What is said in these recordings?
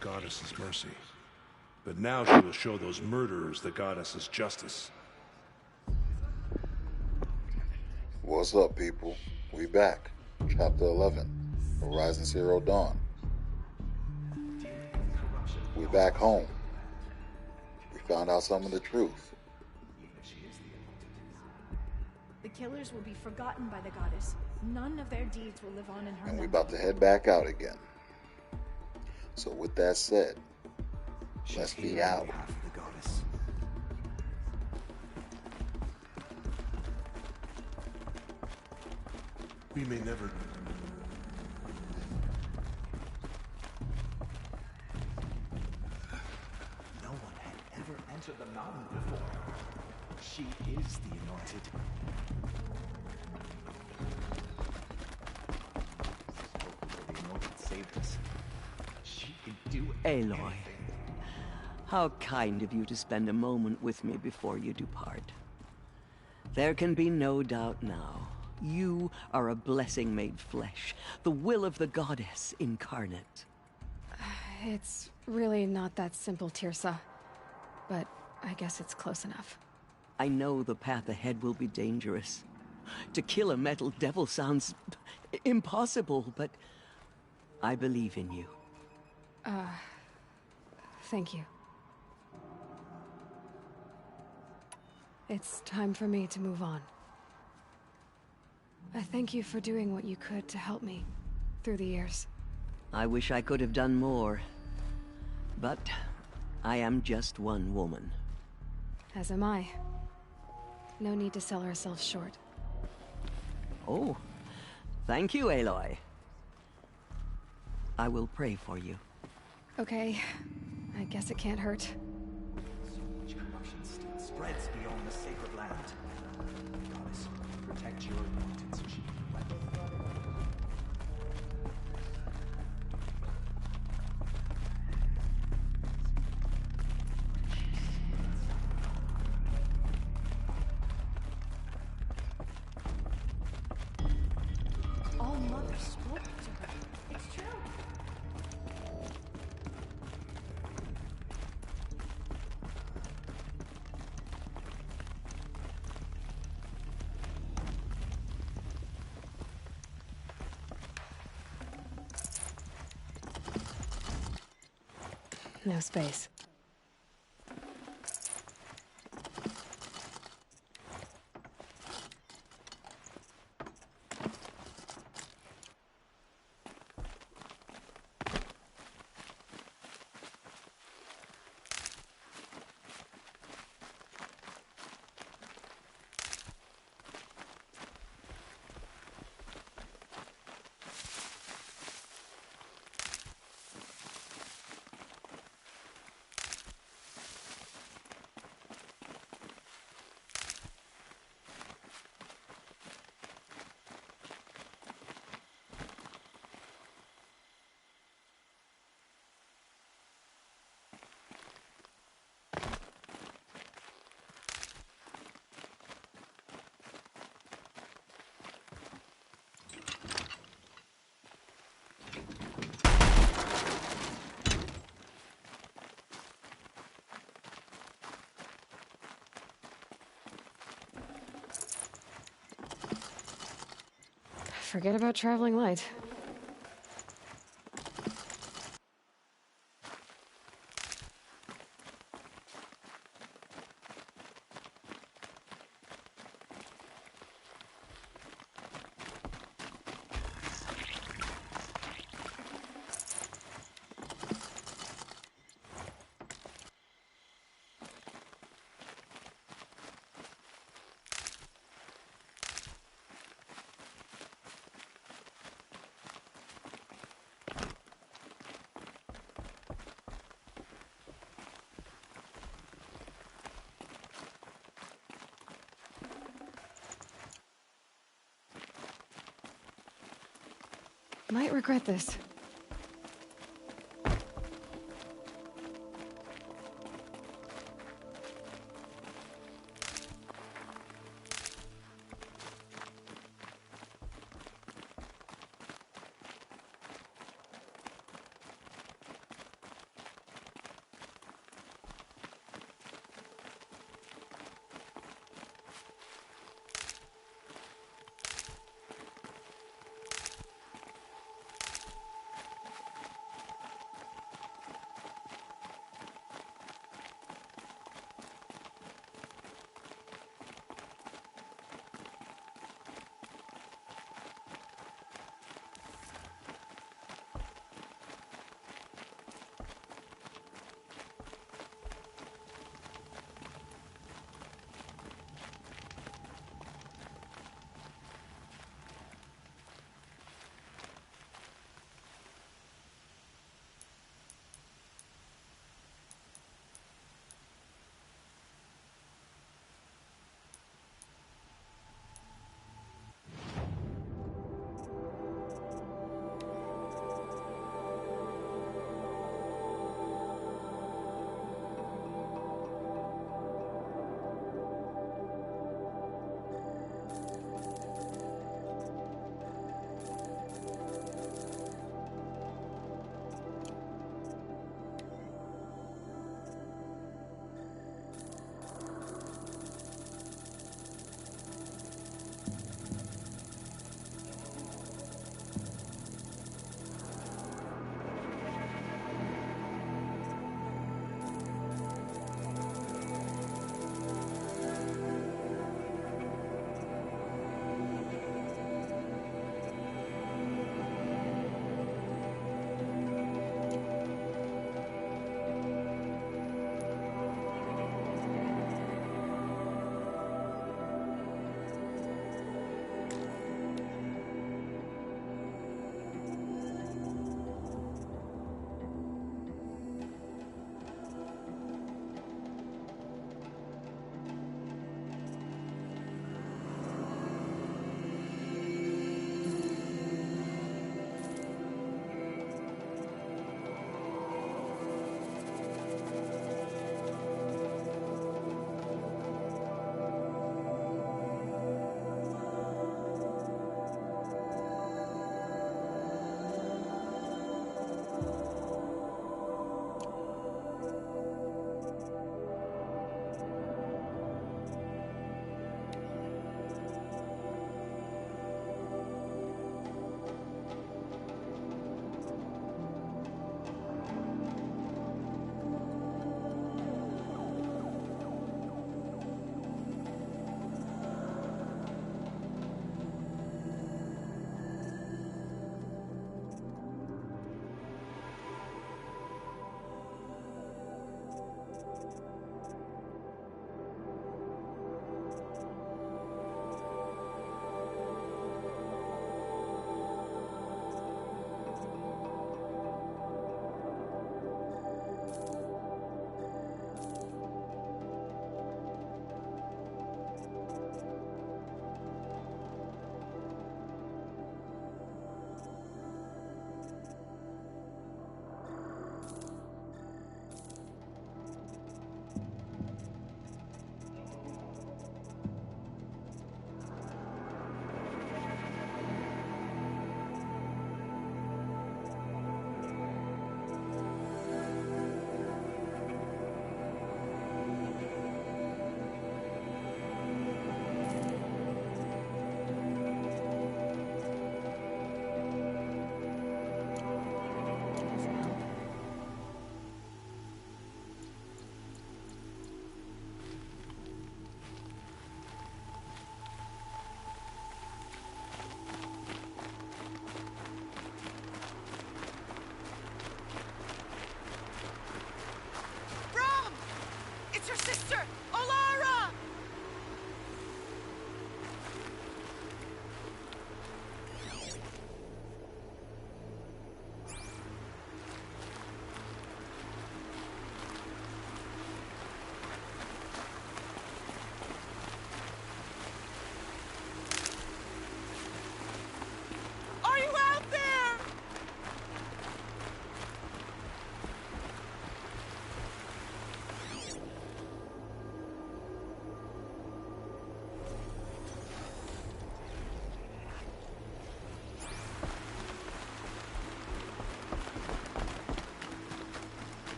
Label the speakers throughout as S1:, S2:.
S1: goddess's mercy. But now she will show those murderers the goddess's justice.
S2: What's up, people? We back. Chapter 11, Horizon Zero Dawn. We back home. We found out some of the truth.
S3: The killers will be forgotten by the goddess. None of their deeds will live on in her
S2: And we
S3: memory.
S2: about to head back out again. So with that said, let's be out.
S1: We may never...
S4: No one had ever entered the mountain before. She is the anointed. Hopefully the anointed saved us. She can do
S5: Aloy,
S4: anything.
S5: how kind of you to spend a moment with me before you depart. There can be no doubt now. You are a blessing made flesh, the will of the goddess incarnate.
S6: It's really not that simple, Tirsa. But I guess it's close enough.
S5: I know the path ahead will be dangerous. To kill a metal devil sounds impossible, but I believe in you.
S6: Thank you. It's time for me to move on. I thank you for doing what you could to help me through the years.
S5: I wish I could have done more, but I am just one woman.
S6: As am I. No need to sell ourselves short.
S5: Oh, thank you, Aloy. I will pray for you.
S6: Okay, I guess it can't hurt.
S4: So much corruption still spreads beyond the sacred land. Goddess, protect your anointed so she can be right.
S3: All Mother spoke to her. It's true.
S6: No space. Forget about traveling light. Might regret this.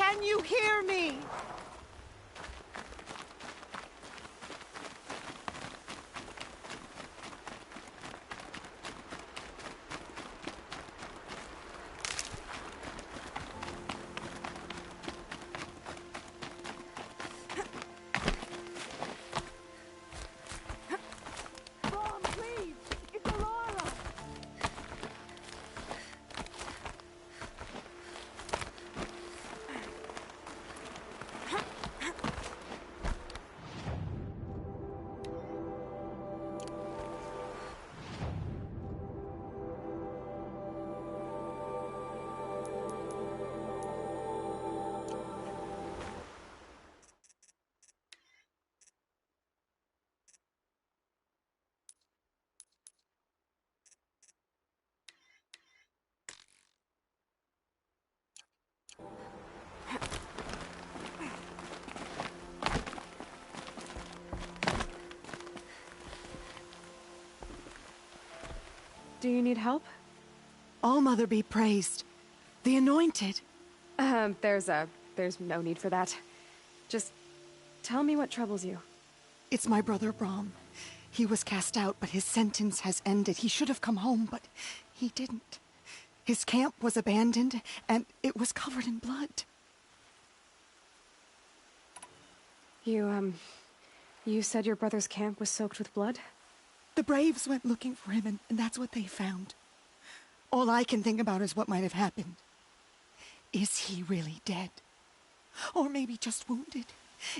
S7: Can you hear me? Mom, please! It's Aurora!
S6: Do you need help?
S7: All-Mother be praised. The Anointed.
S6: There's no need for that. Just tell me what troubles you.
S7: It's my brother Brom. He was cast out, but his sentence has ended. He should have come home, but he didn't. His camp was abandoned, and it was covered in blood.
S6: You said your brother's camp was soaked with blood?
S7: The Braves went looking for him, and that's what they found. All I can think about is what might have happened. Is he really dead? Or maybe just wounded?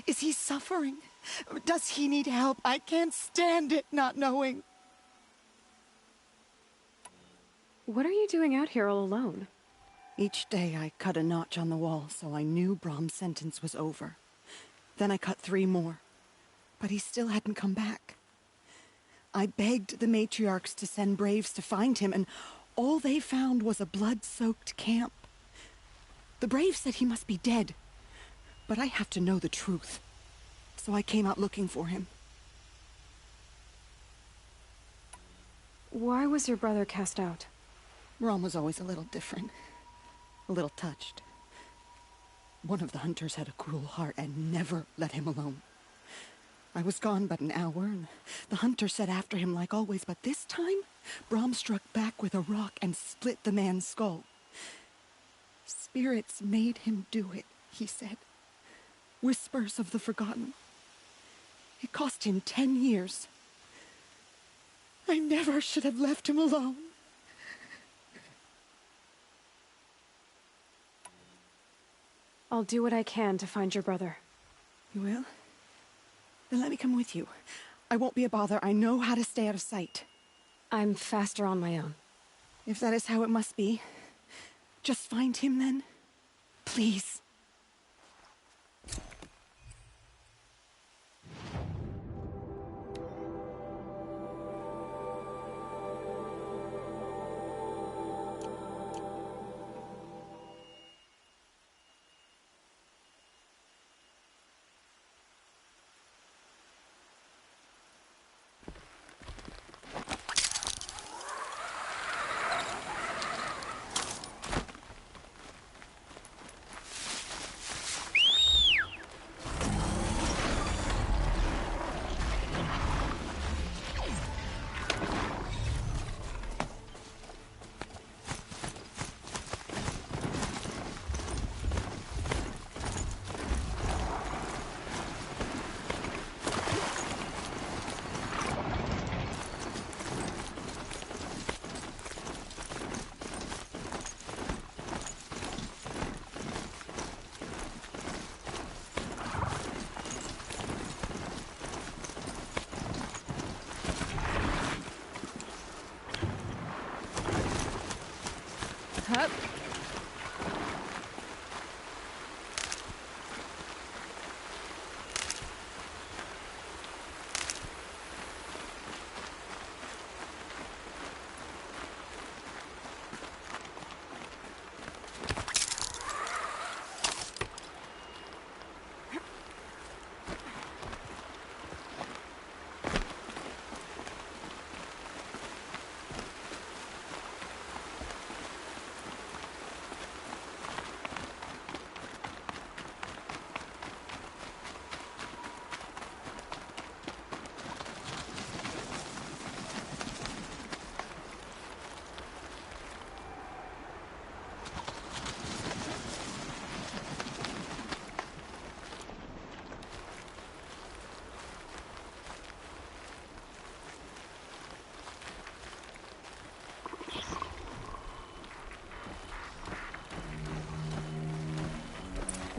S7: Is he suffering? Does he need help? I can't stand it not knowing.
S6: What are you doing out here all alone?
S7: Each day I cut a notch on the wall so I knew Brom's sentence was over. Then I cut 3 more. But he still hadn't come back. I begged the matriarchs to send Braves to find him, and all they found was a blood-soaked camp. The Braves said he must be dead, but I have to know the truth. So I came out looking for him.
S6: Why was your brother cast out?
S7: Brom was always a little different. A little touched. One of the hunters had a cruel heart and never let him alone. I was gone but an hour, and the hunter set after him like always, but this time, Brom struck back with a rock and split the man's skull. Spirits made him do it, he said. Whispers of the forgotten. It cost him 10 years. I never should have left him alone.
S6: I'll do what I can to find your brother.
S7: You will? Then let me come with you. I won't be a bother. I know how to stay out of sight.
S6: I'm faster on my own.
S7: If that is how it must be, just find him then. Please.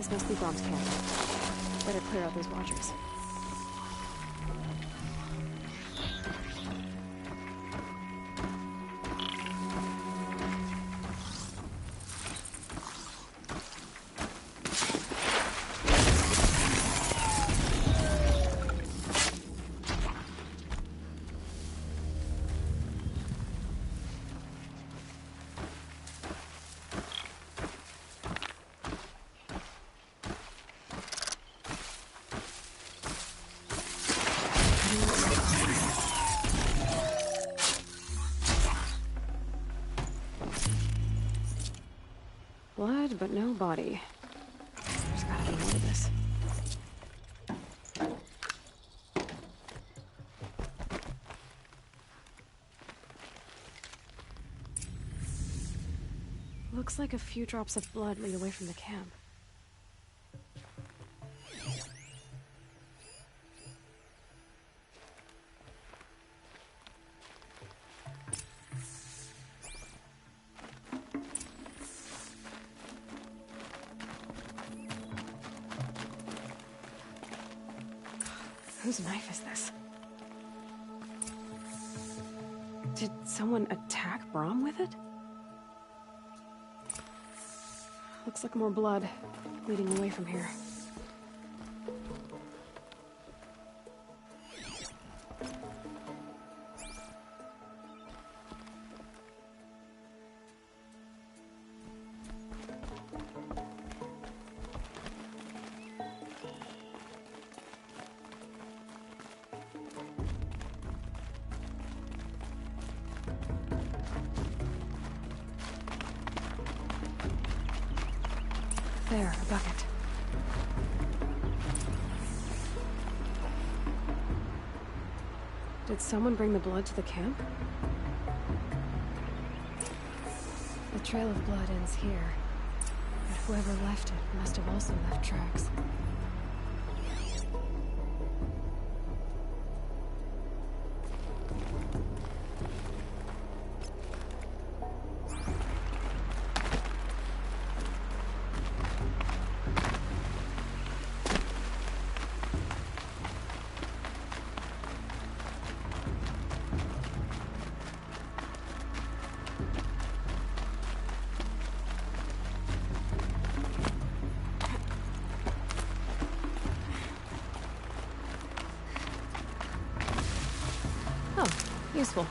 S6: This must be Brom's camp. Better clear out those watchers. Blood, but no body. There's gotta be more to this. Looks like a few drops of blood lead away from the camp. Whose knife is this? Did someone attack Brom with it? Looks like more blood leading away from here. There, a bucket. Did someone bring the blood to the camp? The trail of blood ends here, but whoever left it must have also left tracks. Useful.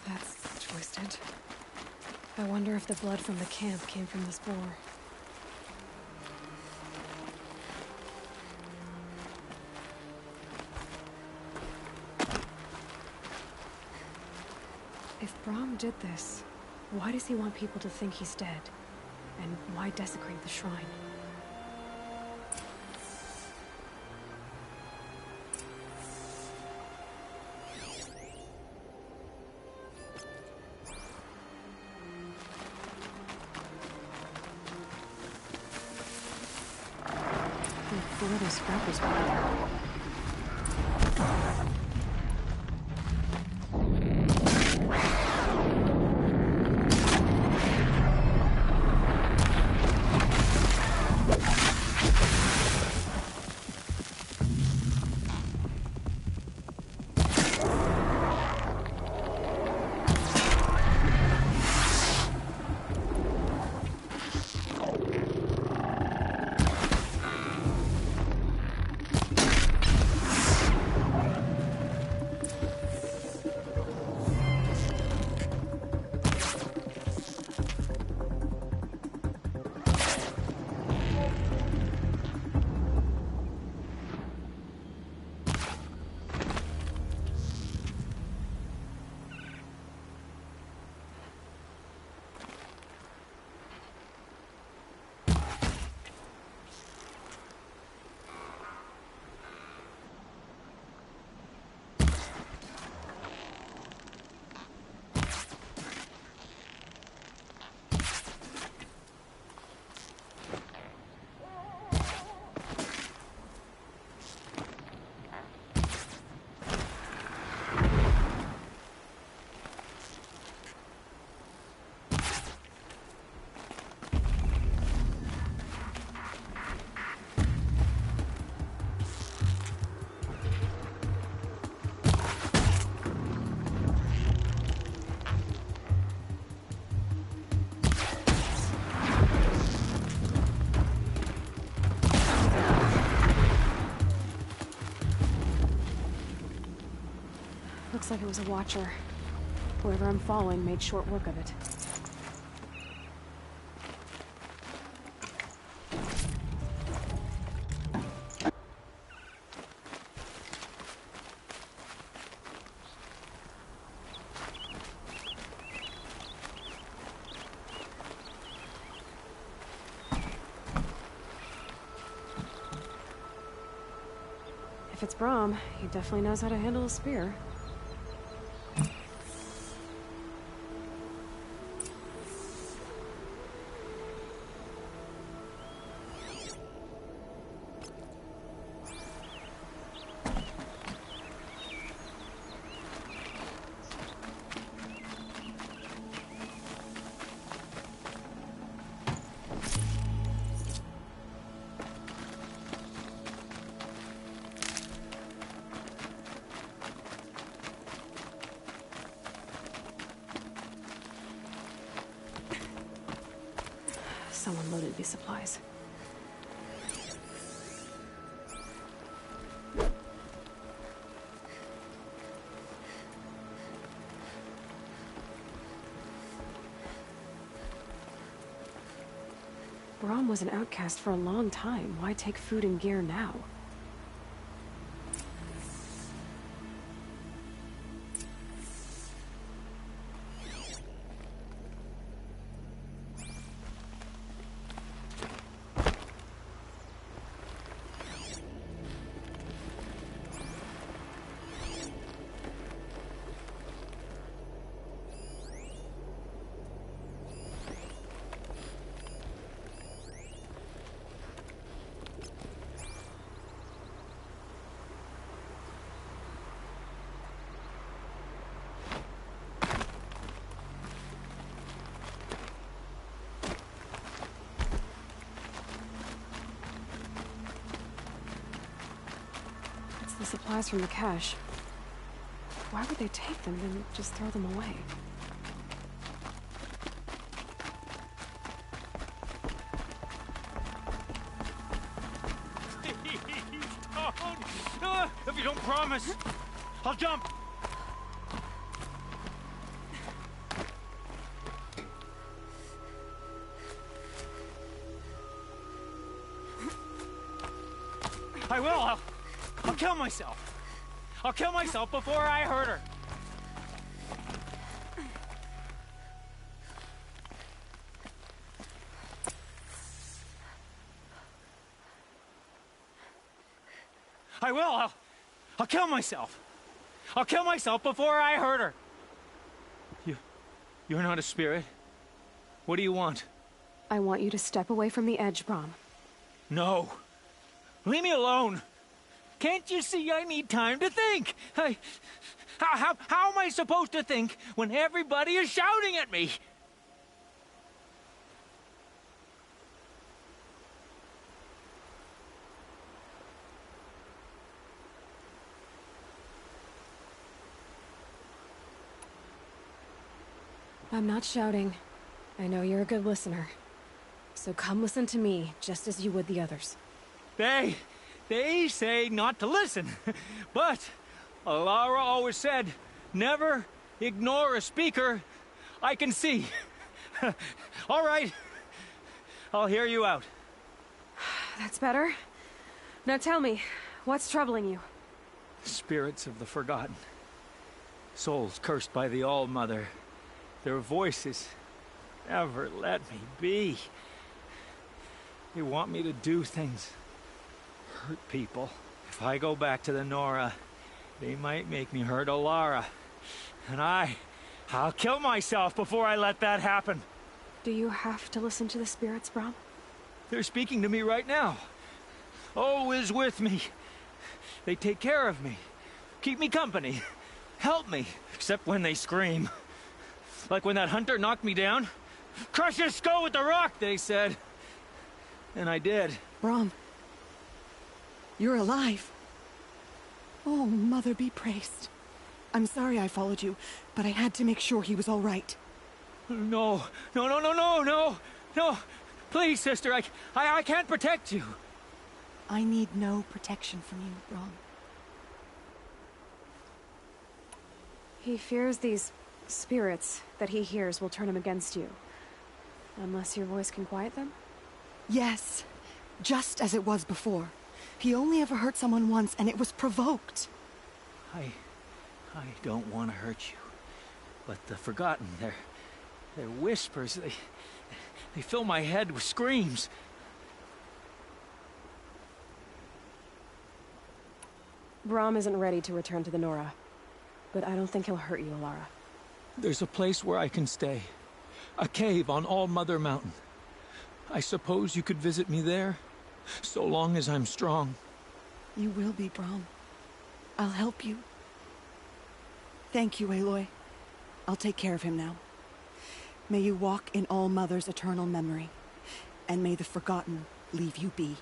S6: That's twisted. I wonder if the blood from the camp came from this boar. Brahm did this, why does he want people to think he's dead? And why desecrate the shrine? The little scrap was weird. Looks like it was a watcher. Whoever I'm following made short work of it. If it's Brahm, he definitely knows how to handle a spear. Someone loaded these supplies. Brahm was an outcast for a long time. Why take food and gear now? The supplies from the cache. Why would they take them and just throw them away?
S8: Don't! If you don't promise, I'll jump! I will! I'll kill myself! I'll kill myself before I hurt her! I will. I'll kill myself. I'll kill myself before I hurt her. You're not a spirit. What do you want?
S6: I want you to step away from the edge, Brom.
S8: No. Leave me alone. Can't you see I need time to think? How am I supposed to think when everybody is shouting at me?
S6: I'm not shouting. I know you're a good listener. So come listen to me, just as you would the others.
S8: They say not to listen. But Alara always said, never ignore a speaker I can see. All right. I'll hear you out.
S6: That's better. Now tell me, what's troubling you?
S8: Spirits of the forgotten. Souls cursed by the All-Mother. Their voices never let me be. They want me to do things. Hurt people. If I go back to the Nora, they might make me hurt Alara. And I'll kill myself before I let that happen.
S6: Do you have to listen to the spirits, Brom?
S8: They're speaking to me right now. O is with me. They take care of me. Keep me company. Help me. Except when they scream. Like when that hunter knocked me down. Crush his skull with the rock, they said. And I did.
S7: Brom, you're alive. Oh, Mother be praised. I'm sorry I followed you, but I had to make sure he was all right.
S8: No. Please, sister, I can't protect you.
S7: I need no protection from you, Brom.
S6: He fears these spirits that he hears will turn him against you. Unless your voice can quiet them?
S7: Yes, just as it was before. He only ever hurt someone once, and it was provoked.
S8: I don't want to hurt you. But the Forgotten, their whispers, they fill my head with screams.
S6: Brom isn't ready to return to the Nora. But I don't think he'll hurt you, Alara.
S8: There's a place where I can stay. A cave on All-Mother Mountain. I suppose you could visit me there, so long as I'm strong.
S7: You will be, Brom. I'll help you. Thank you, Aloy. I'll take care of him now. May you walk in All-Mother's eternal memory, and may the Forgotten leave you be.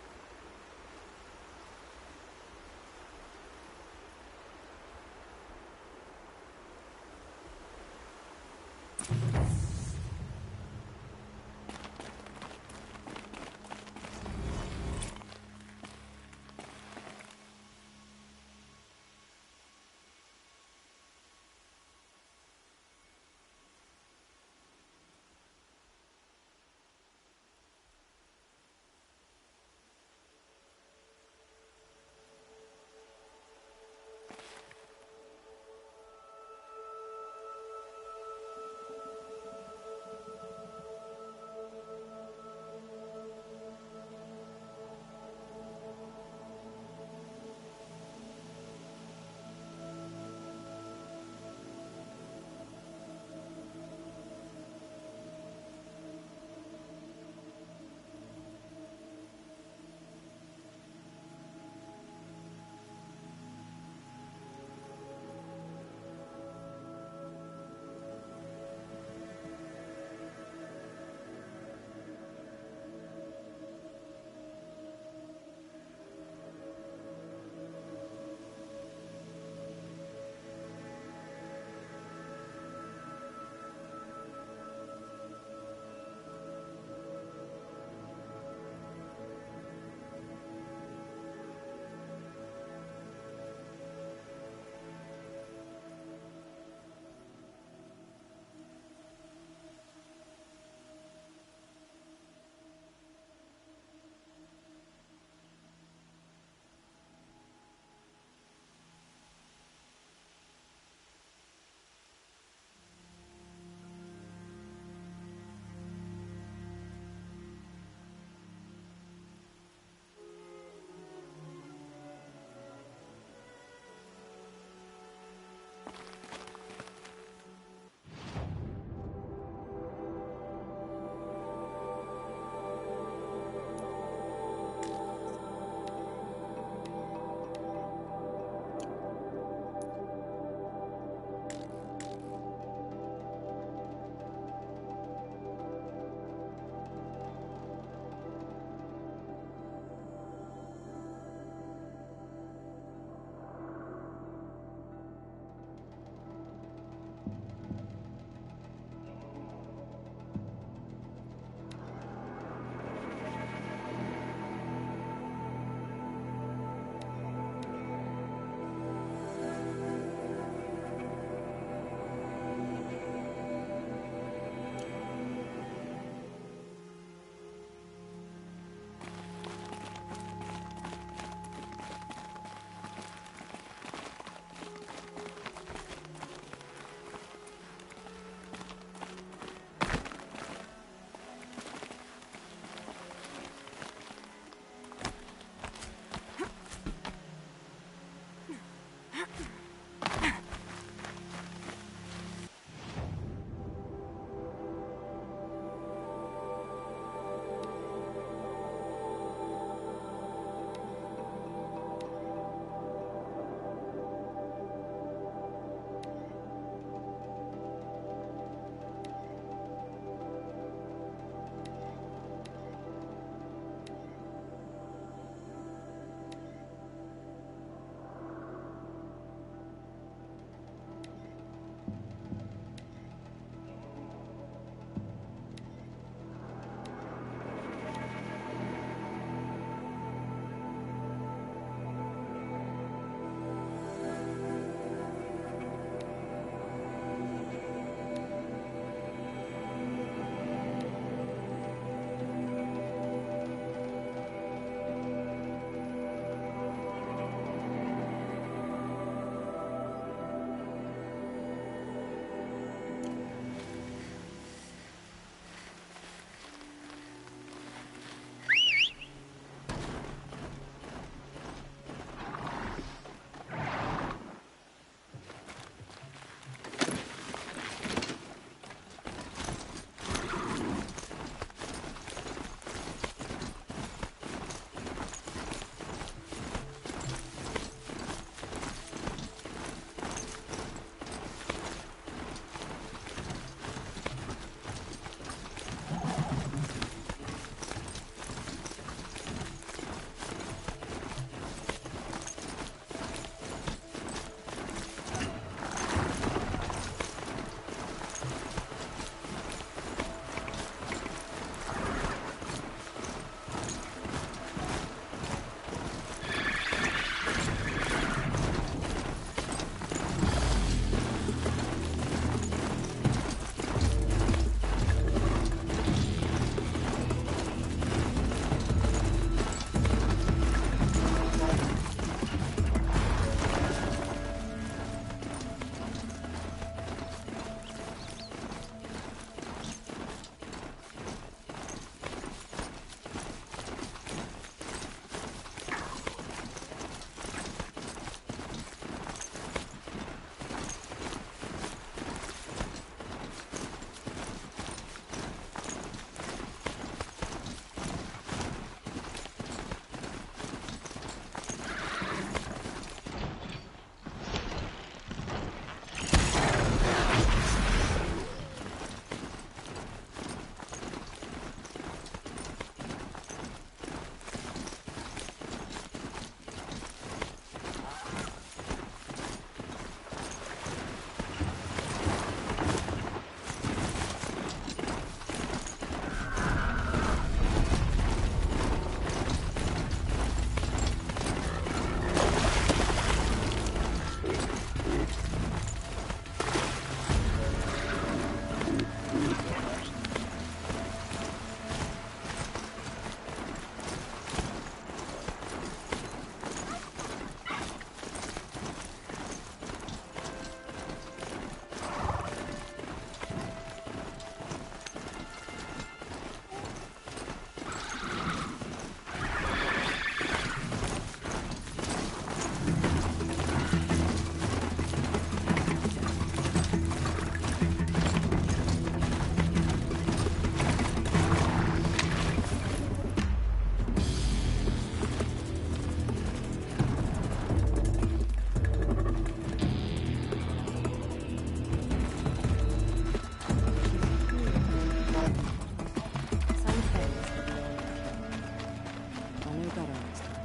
S7: better next time.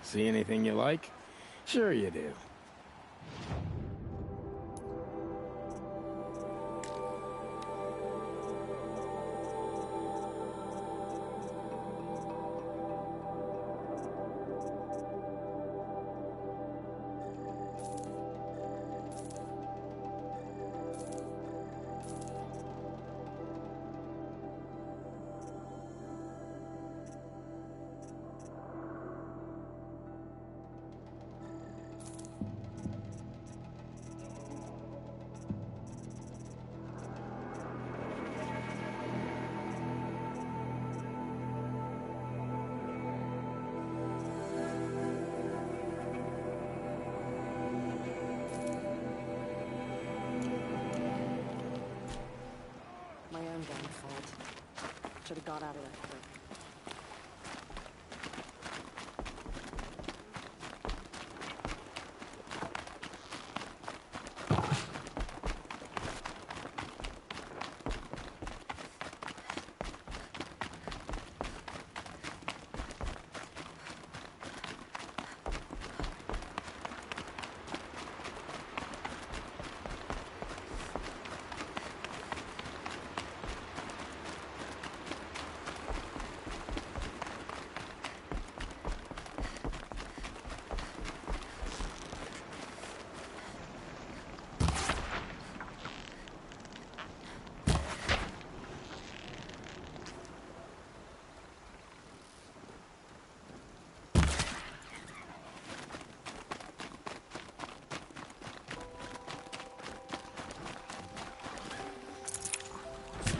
S9: See anything you like? Sure you do.
S6: My own damn fault. Should have got out of there quick.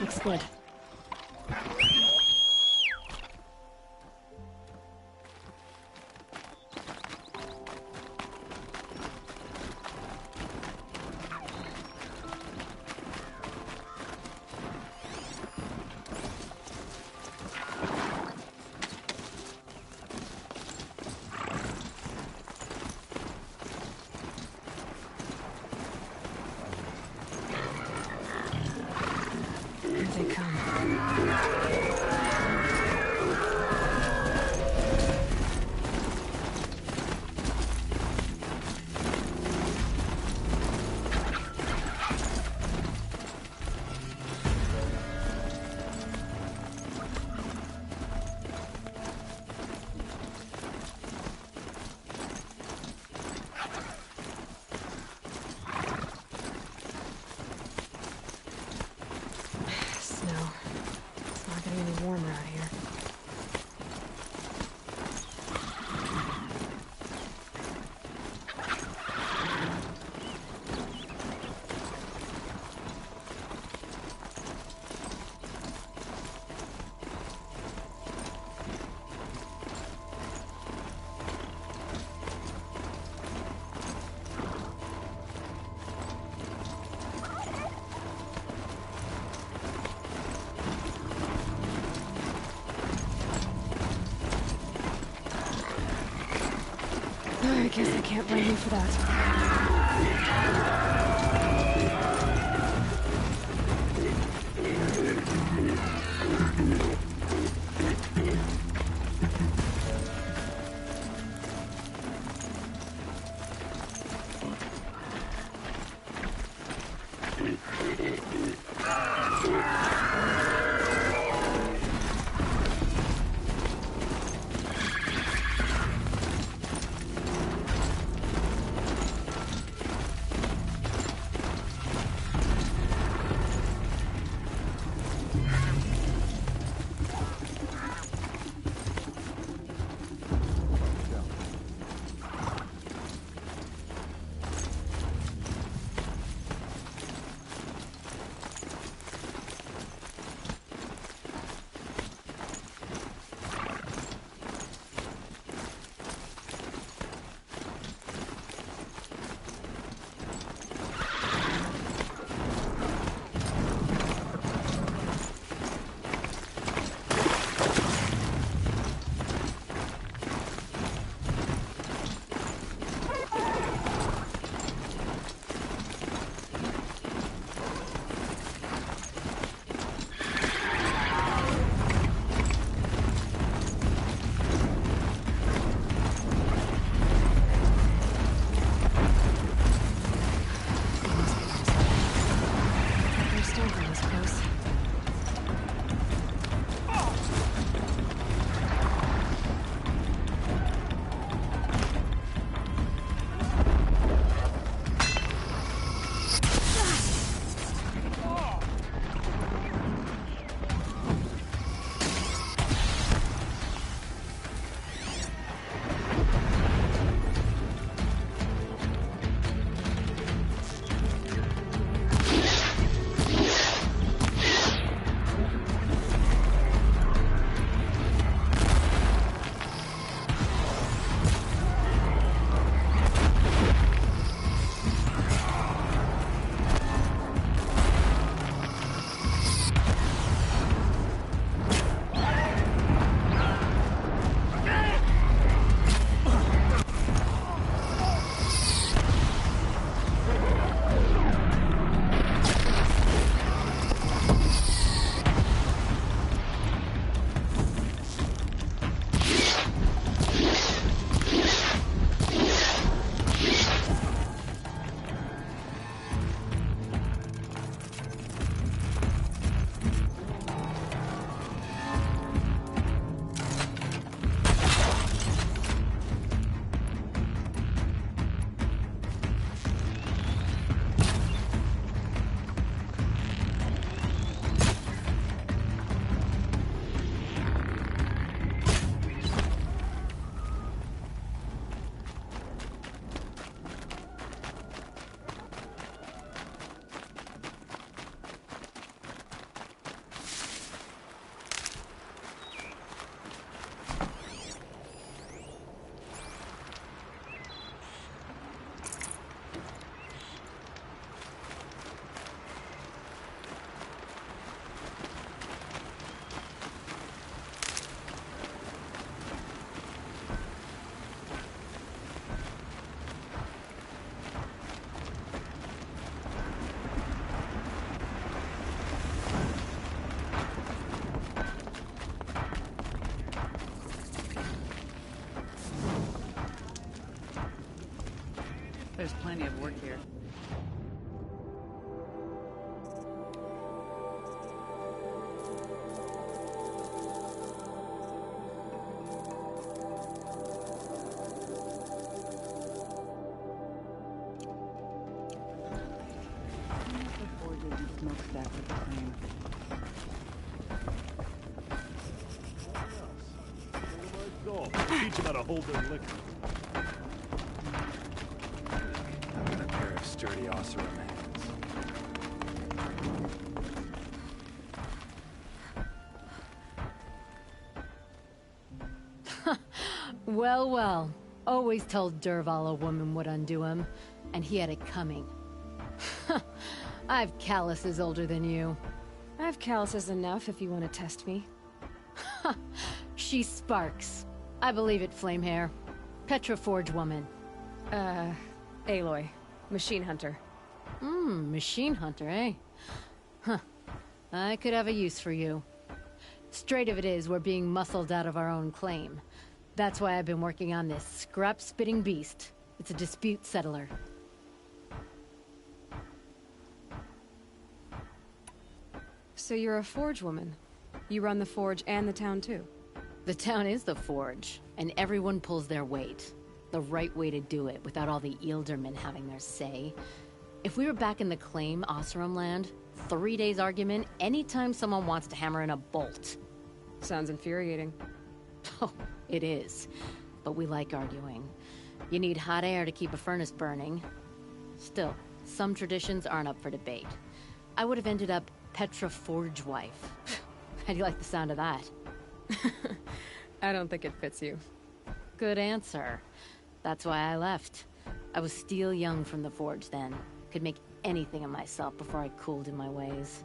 S6: Looks good. Here they come. Snow. It's not getting any warmer out here. I guess I can't blame you for that.
S10: There's plenty of work here.
S1: Teach them how to hold their liquor.
S8: A pair of sturdy Oseram hands.
S11: Well, well. Always told Dervahl a woman would undo him, and he had it coming. I've calluses older than you.
S6: I have calluses enough if you want to test me.
S11: She sparks. I believe it, Flamehair. Petra Forge woman.
S6: Aloy. Machine hunter.
S11: Machine hunter, eh? Huh. I could have a use for you. Straight of it is, we're being muscled out of our own claim. That's why I've been working on this scrap-spitting beast. It's a dispute settler.
S6: So you're a forge woman. You run the forge and the town too.
S11: The town is the forge, and everyone pulls their weight. The right way to do it, without all the Ealdormen having their say. If we were back in the claim Oseram land, 3 days argument anytime someone wants to hammer in a bolt.
S6: Sounds infuriating.
S11: Oh, it is. But we like arguing. You need hot air to keep a furnace burning. Still, some traditions aren't up for debate. I would have ended up Petra Forge wife. How do you like the sound of that?
S6: I don't think it fits you.
S11: Good answer. That's why I left. I was steel young from the forge then. Could make anything of myself before I cooled in my ways.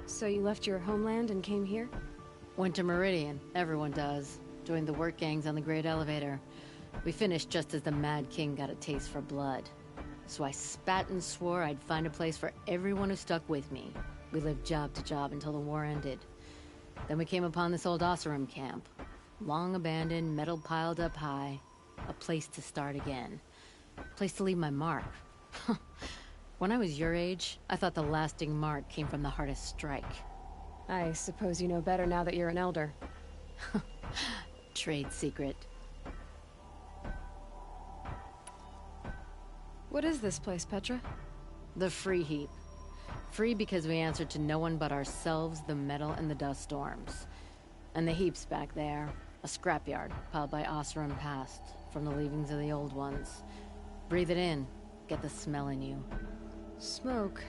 S6: So you left your homeland and came here?
S11: Went to Meridian. Everyone does. Joined the work gangs on the Great Elevator. We finished just as the Mad King got a taste for blood. So I spat and swore I'd find a place for everyone who stuck with me. We lived job to job until the war ended. Then we came upon this old Oseram camp. Long abandoned, metal piled up high. A place to start again. A place to leave my mark. When I was your age, I thought the lasting mark came from the hardest strike.
S6: I suppose you know better now that you're an elder.
S11: Trade secret.
S6: What is this place, Petra?
S11: The Free Heap. Free because we answered to no one but ourselves, the metal, and the dust storms. And the heap's back there. A scrapyard, piled by Oseram past, from the leavings of the old ones. Breathe it in. Get the smell in you.
S6: Smoke.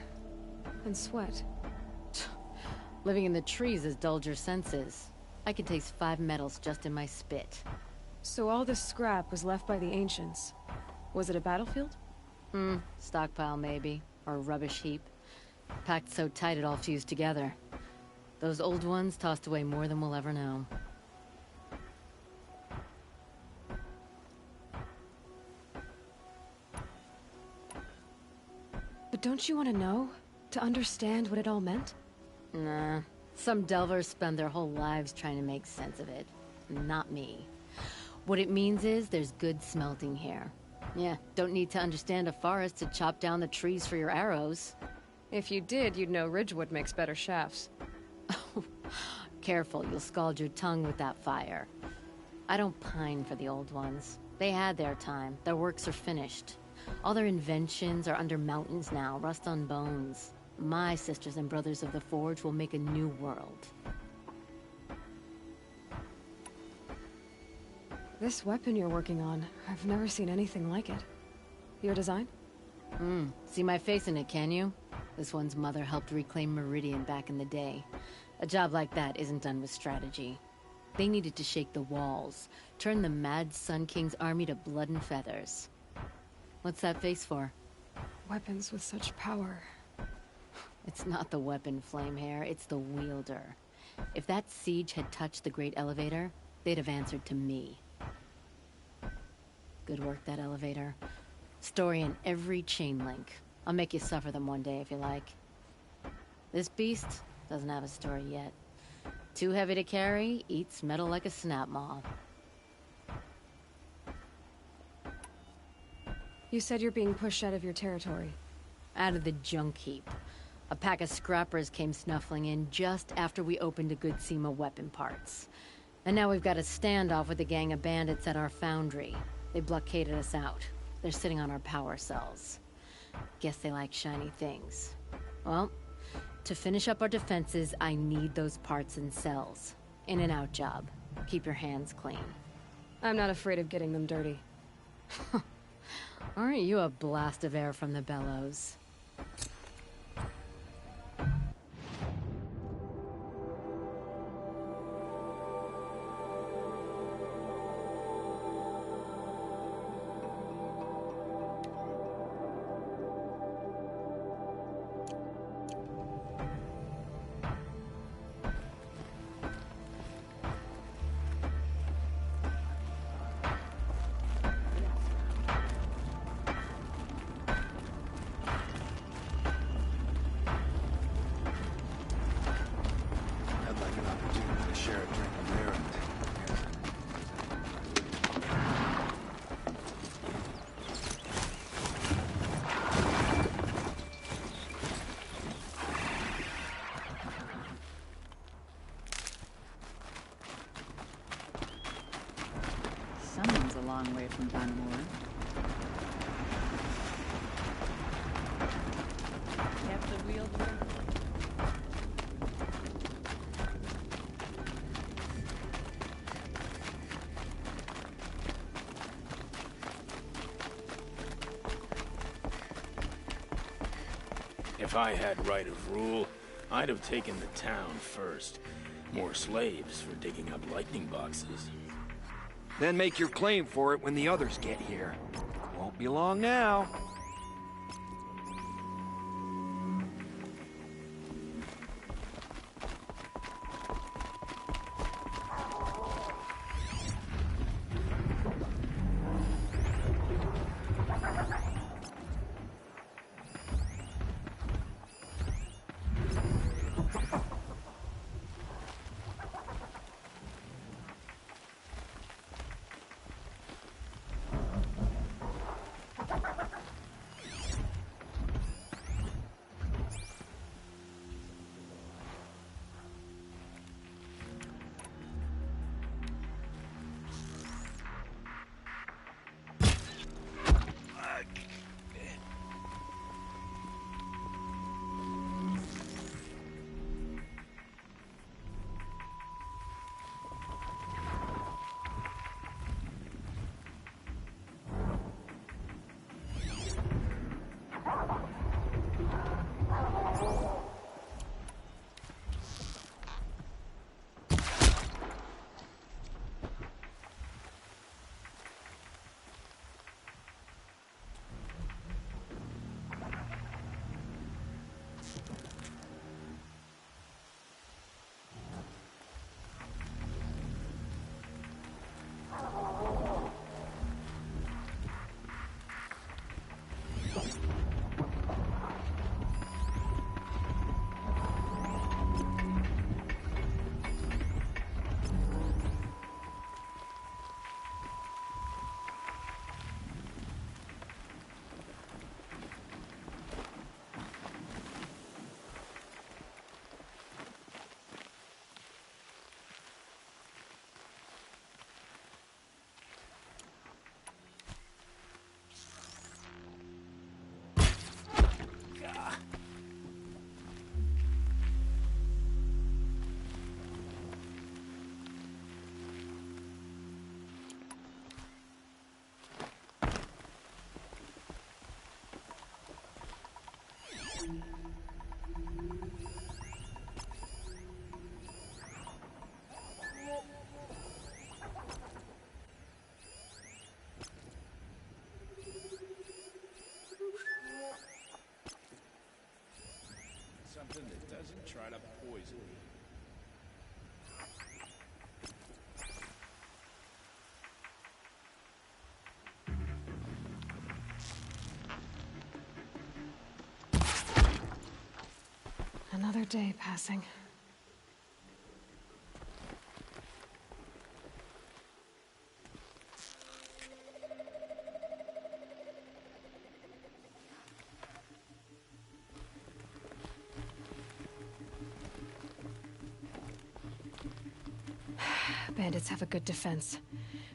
S6: And sweat.
S11: Living in the trees has dulled your senses. I can taste 5 metals just in my spit.
S6: So all this scrap was left by the ancients. Was it a battlefield?
S11: Stockpile maybe. Or a rubbish heap. Packed so tight it all fused together. Those old ones tossed away more than we'll ever know.
S6: But don't you want to know? To understand what it all meant?
S11: Nah. Some delvers spend their whole lives trying to make sense of it. Not me. What it means is there's good smelting here. Yeah, don't need to understand a forest to chop down the trees for your arrows.
S6: If you did, you'd know Ridgewood makes better shafts.
S11: Careful, you'll scald your tongue with that fire. I don't pine for the old ones. They had their time. Their works are finished. All their inventions are under mountains now, rust on bones. My sisters and brothers of the Forge will make a new world.
S6: This weapon you're working on, I've never seen anything like it. Your design?
S11: See my face in it, can you? This one's mother helped reclaim Meridian back in the day. A job like that isn't done with strategy. They needed to shake the walls, turn the Mad Sun King's army to blood and feathers. What's that face for?
S6: Weapons with such power.
S11: It's not the weapon, Flamehair, it's the wielder. If that siege had touched the Great Elevator, they'd have answered to me. Good work, that elevator. Story in every chain link. I'll make you suffer them one day if you like. This beast, Doesn't have a story yet. Too heavy to carry, eats metal like a snap maw.
S6: You said you're being pushed out of your territory.
S11: Out of the junk heap. A pack of scrappers came snuffling in just after we opened a good seam of weapon parts. And now we've got a standoff with a gang of bandits at our foundry. They blockaded us out. They're sitting on our power cells. Guess they like shiny things. Well, to finish up our defenses, I need those parts and cells. In and out job. Keep your hands clean.
S6: I'm not afraid of getting them dirty.
S11: Aren't you a blast of air from the bellows?
S10: Someone's a long way from Dunmore. Have to wield her.
S9: If I had right of rule, I'd have taken the town first. More slaves for digging up lightning boxes.
S12: Then make your claim for it when the others get here. Won't be long now.
S9: Something that doesn't try to poison me.
S6: Another day passing. Bandits have a good defense.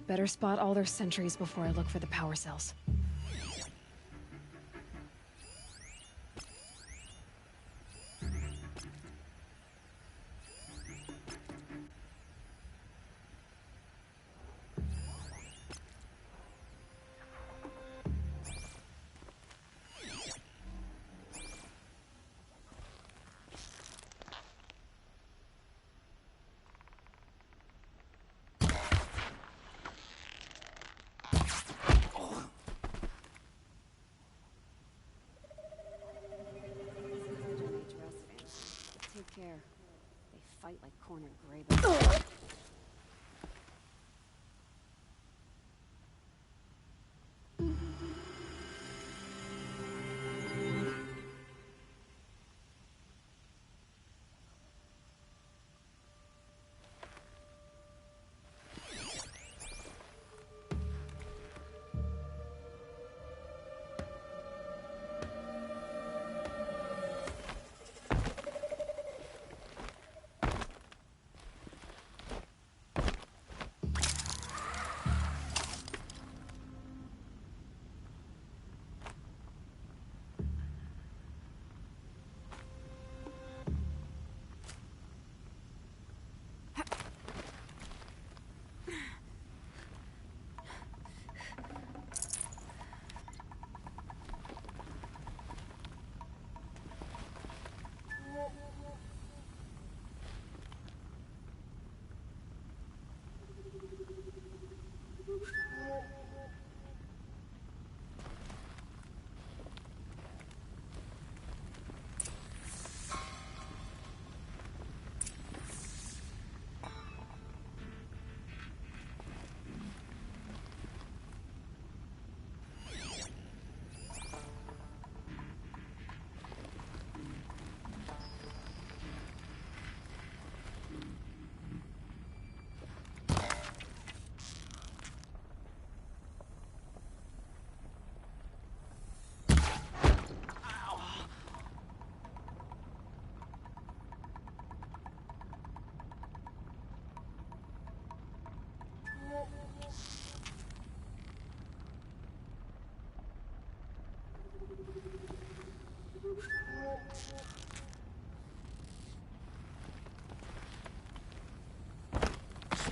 S6: Better spot all their sentries before I look for the power cells. Take care. They fight like cornered graybacks.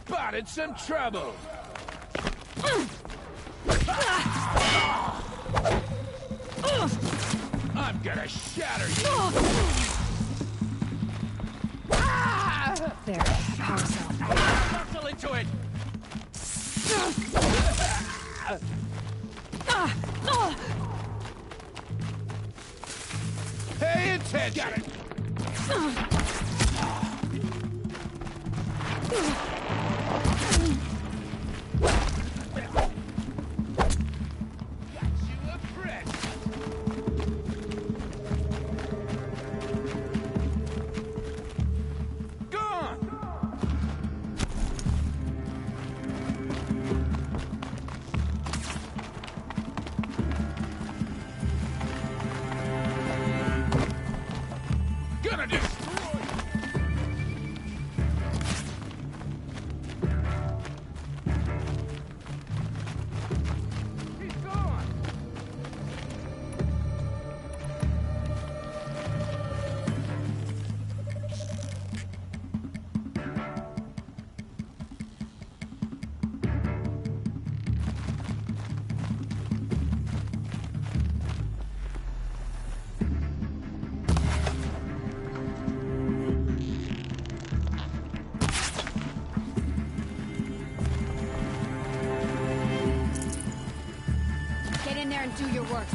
S9: Spotted some trouble! I'm gonna shatter you!
S6: There, power cell.
S9: Muscle into it! Pay attention! Got it!
S6: Do your worst.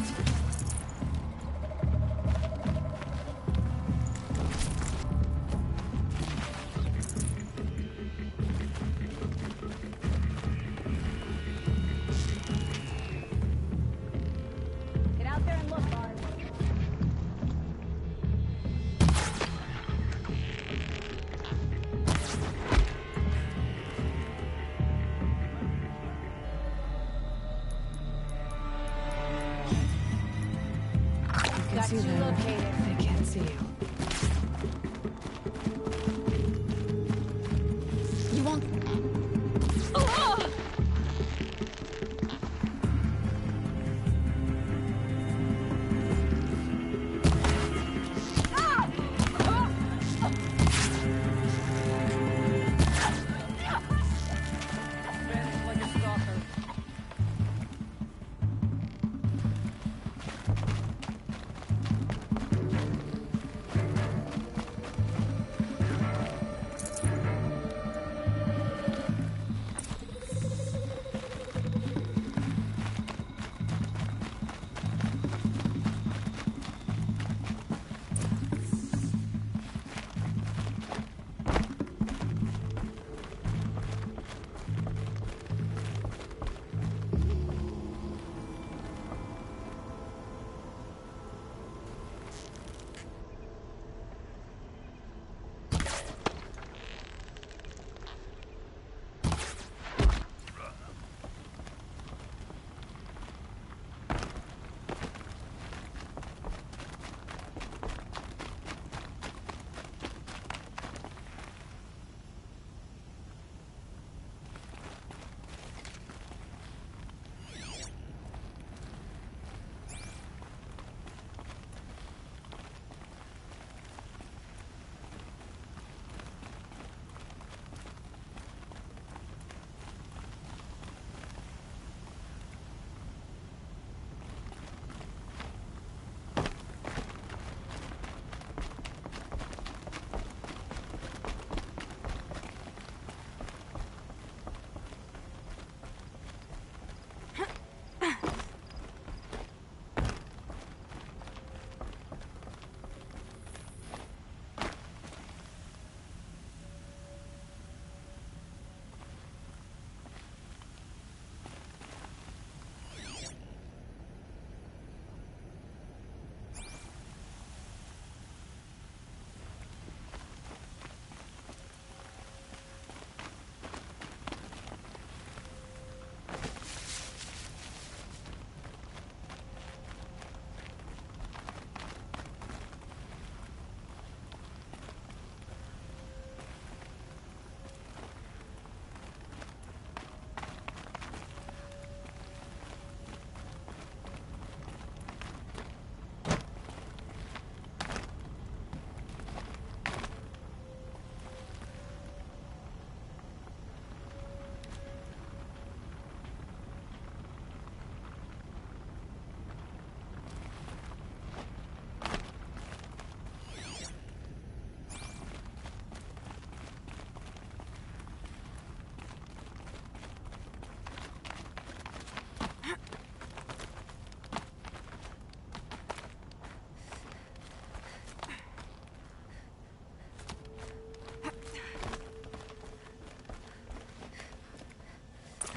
S6: Get out there and look, Bard. see them. They can't see you.
S11: You won't...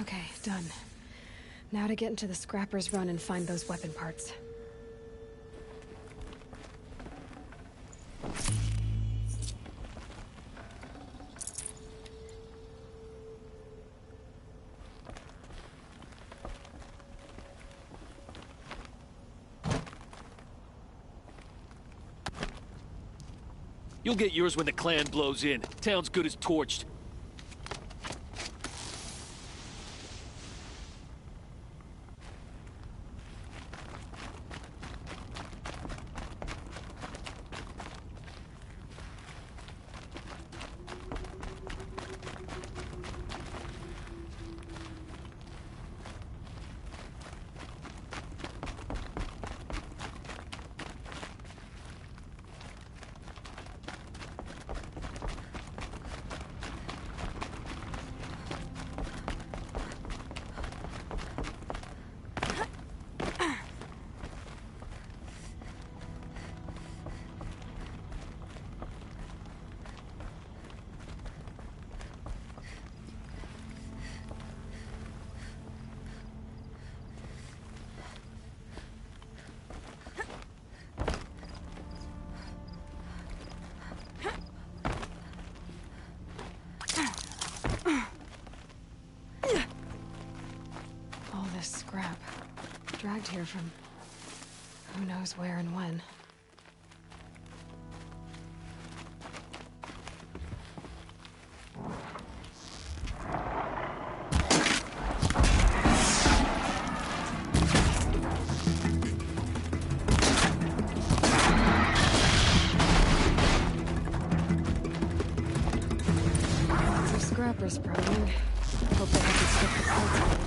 S6: Okay, done. Now to get into the Scrapper's Run and find those weapon parts.
S13: You'll get yours when the clan blows in. Town's good as torched. All this scrap. Dragged here from who knows where and when.
S6: is burning. Hope they haven't skipped the plates already.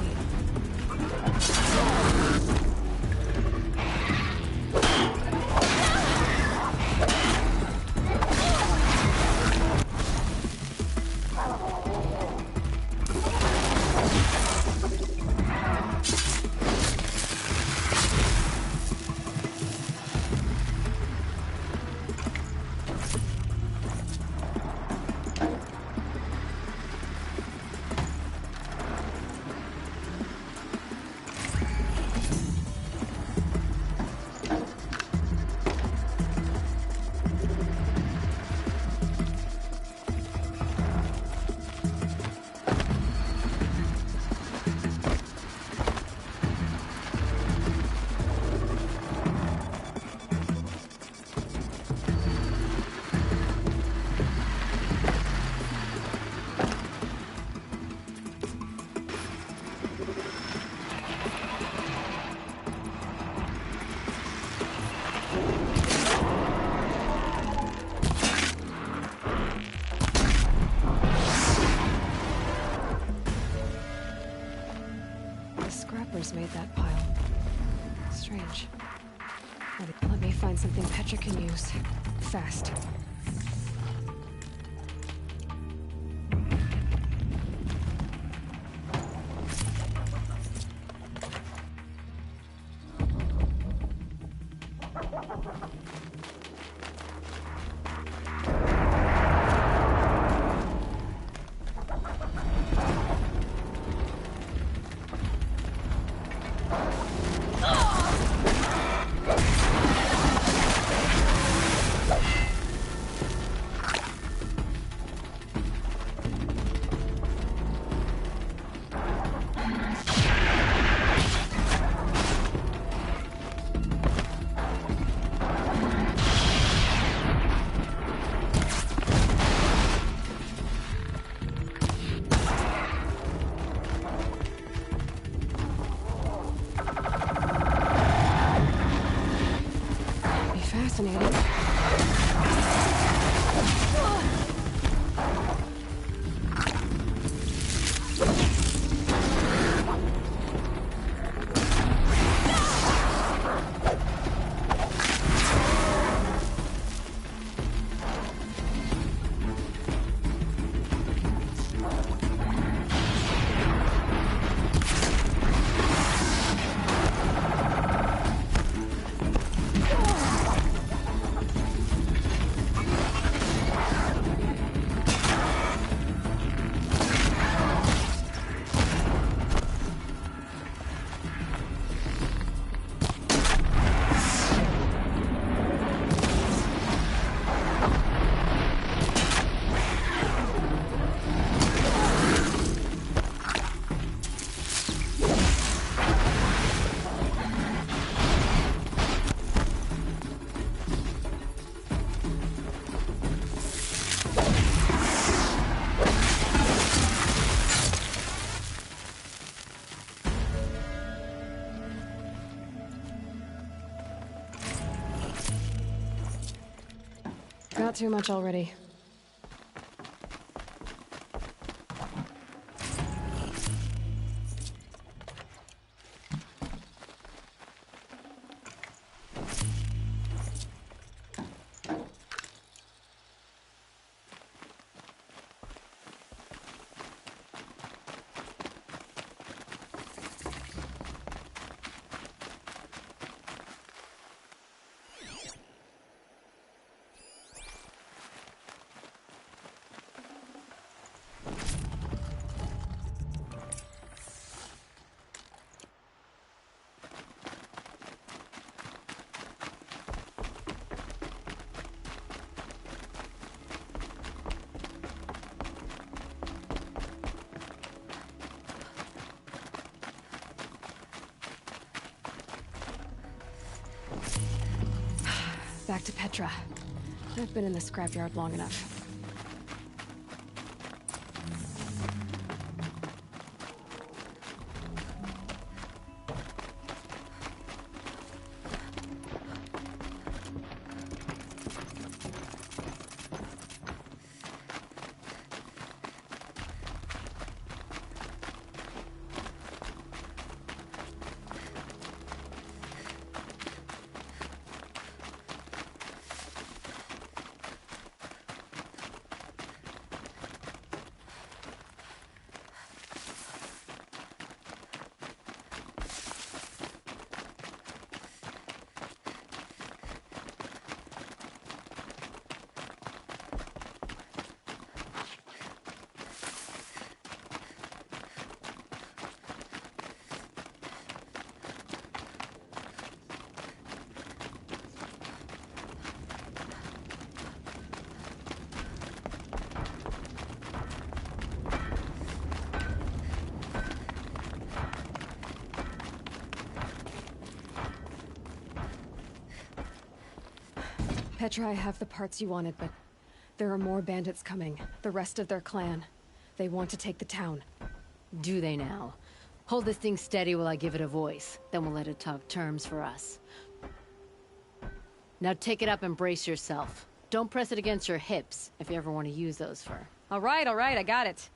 S6: Made that pile. Strange. Let me find something Petra can use. Fast. Fascinating. Not too much already. Back to Petra. I've been in the scrapyard long enough. Petra, I have the parts you wanted, but there are more bandits coming. The rest of their clan. They want to take the town.
S11: Do they now? Hold this thing steady while I give it a voice. Then we'll let it talk terms for us. Now take it up and brace yourself. Don't press it against your hips if you ever want to use those for...
S6: All right, I got it.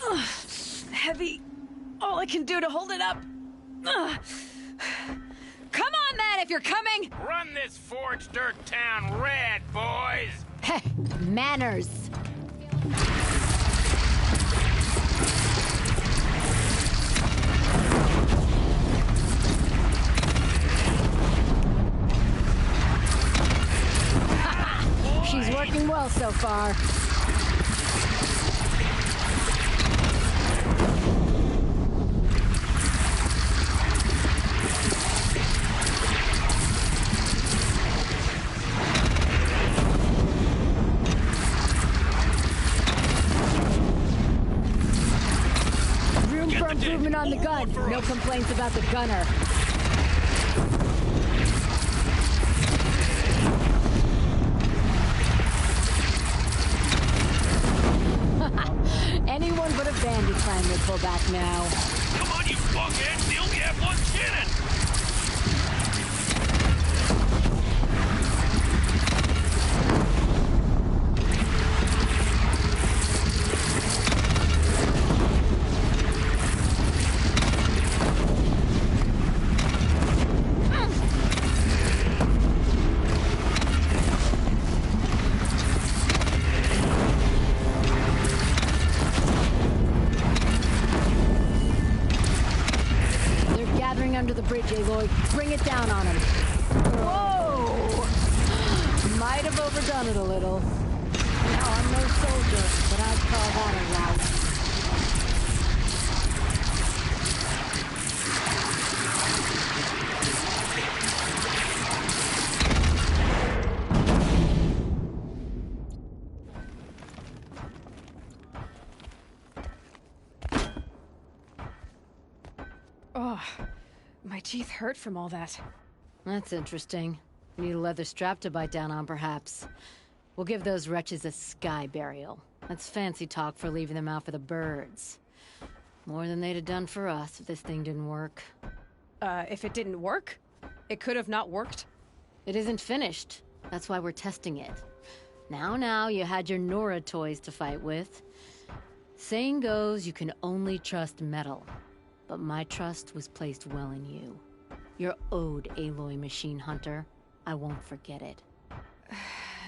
S6: Ugh, heavy. All I can do to hold it up. Ugh. Come on, then, if you're coming!
S9: Run this forged dirt town red, boys!
S11: Heh, manners! She's working well so far. Room for improvement on the gun. No complaints about the gunner. Anyone but a bandit clan would pull back now.
S9: Come on, you fuckheads! You only have one cannon!
S11: Under the bridge, Aloy. Bring it down on him. Whoa! Might have overdone it a little. Now, I'm no soldier, but I'd call that a rout.
S6: My teeth hurt from all that.
S11: That's interesting. Need a leather strap to bite down on, perhaps. We'll give those wretches a sky burial. That's fancy talk for leaving them out for the birds. More than they'd have done for us if this thing didn't work.
S6: If it didn't work? It could have not worked?
S11: It isn't finished. That's why we're testing it. Now, you had your Nora toys to fight with. Saying goes, you can only trust metal. But my trust was placed well in you. You're owed, Aloy Machine Hunter. I won't forget it.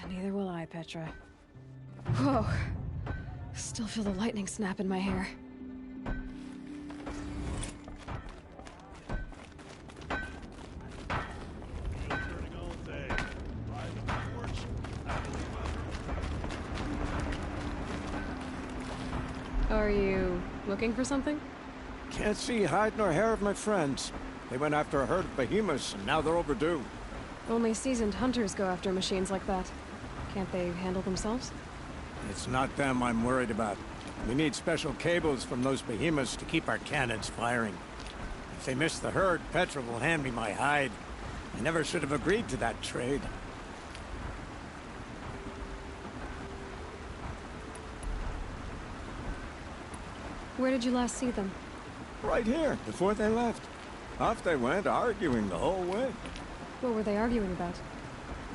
S6: Neither will I, Petra. Whoa. Still feel the lightning snap in my hair. Are you looking for something?
S12: Can't see hide nor hair of my friends. They went after a herd of behemoths, and now they're overdue.
S6: Only seasoned hunters go after machines like that. Can't they handle themselves?
S12: It's not them I'm worried about. We need special cables from those behemoths to keep our cannons firing. If they miss the herd, Petra will hand me my hide. I never should have agreed to that trade.
S6: Where did you last see them?
S12: Right here, before they left. Off they went, arguing the whole way.
S6: What were they arguing about?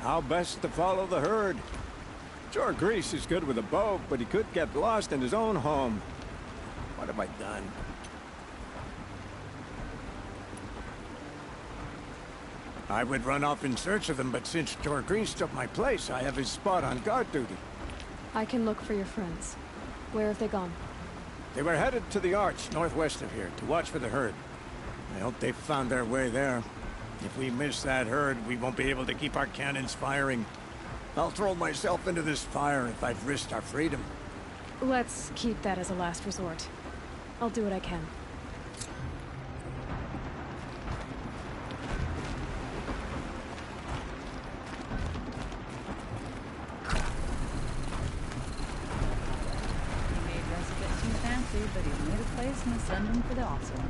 S12: How best to follow the herd. Sure, Grease is good with a bow, but he could get lost in his own home. What have I done? I would run off in search of them, but since Jor Grease took my place, I have his spot on guard duty.
S6: I can look for your friends. Where have they gone?
S12: They were headed to the Arch, northwest of here, to watch for the herd. I hope they found their way there. If we miss that herd, we won't be able to keep our cannons firing. I'll throw myself into this fire if I've risked our freedom.
S6: Let's keep that as a last resort. I'll do what I can.
S10: But he made a place in the Sundom for the awesome.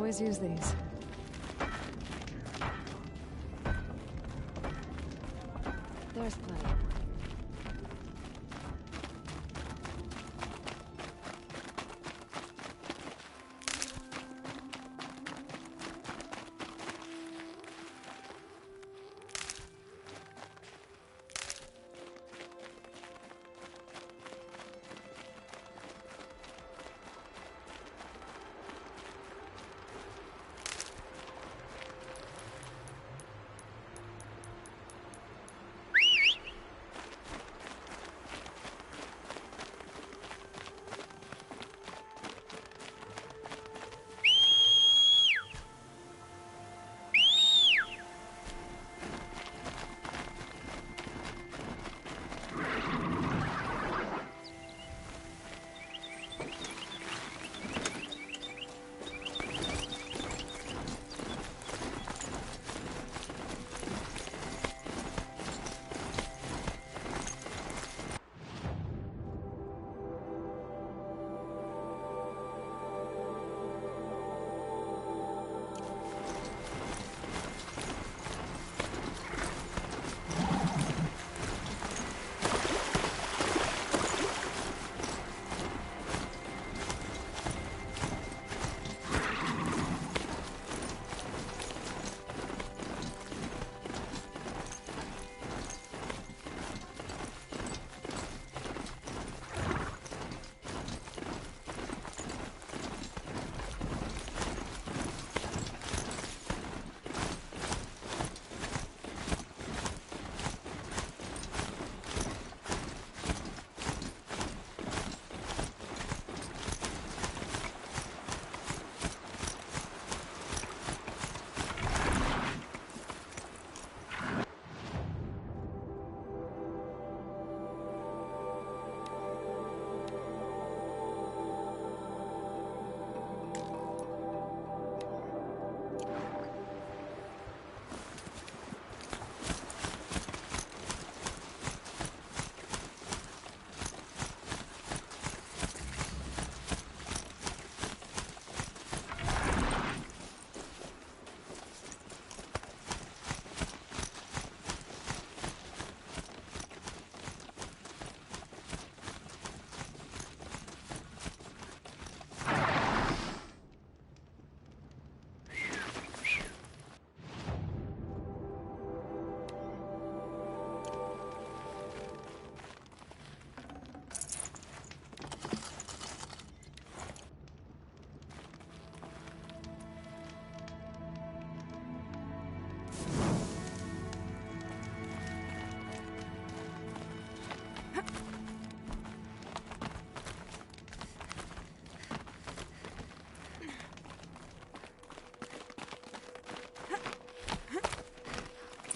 S6: always use these. There's plenty.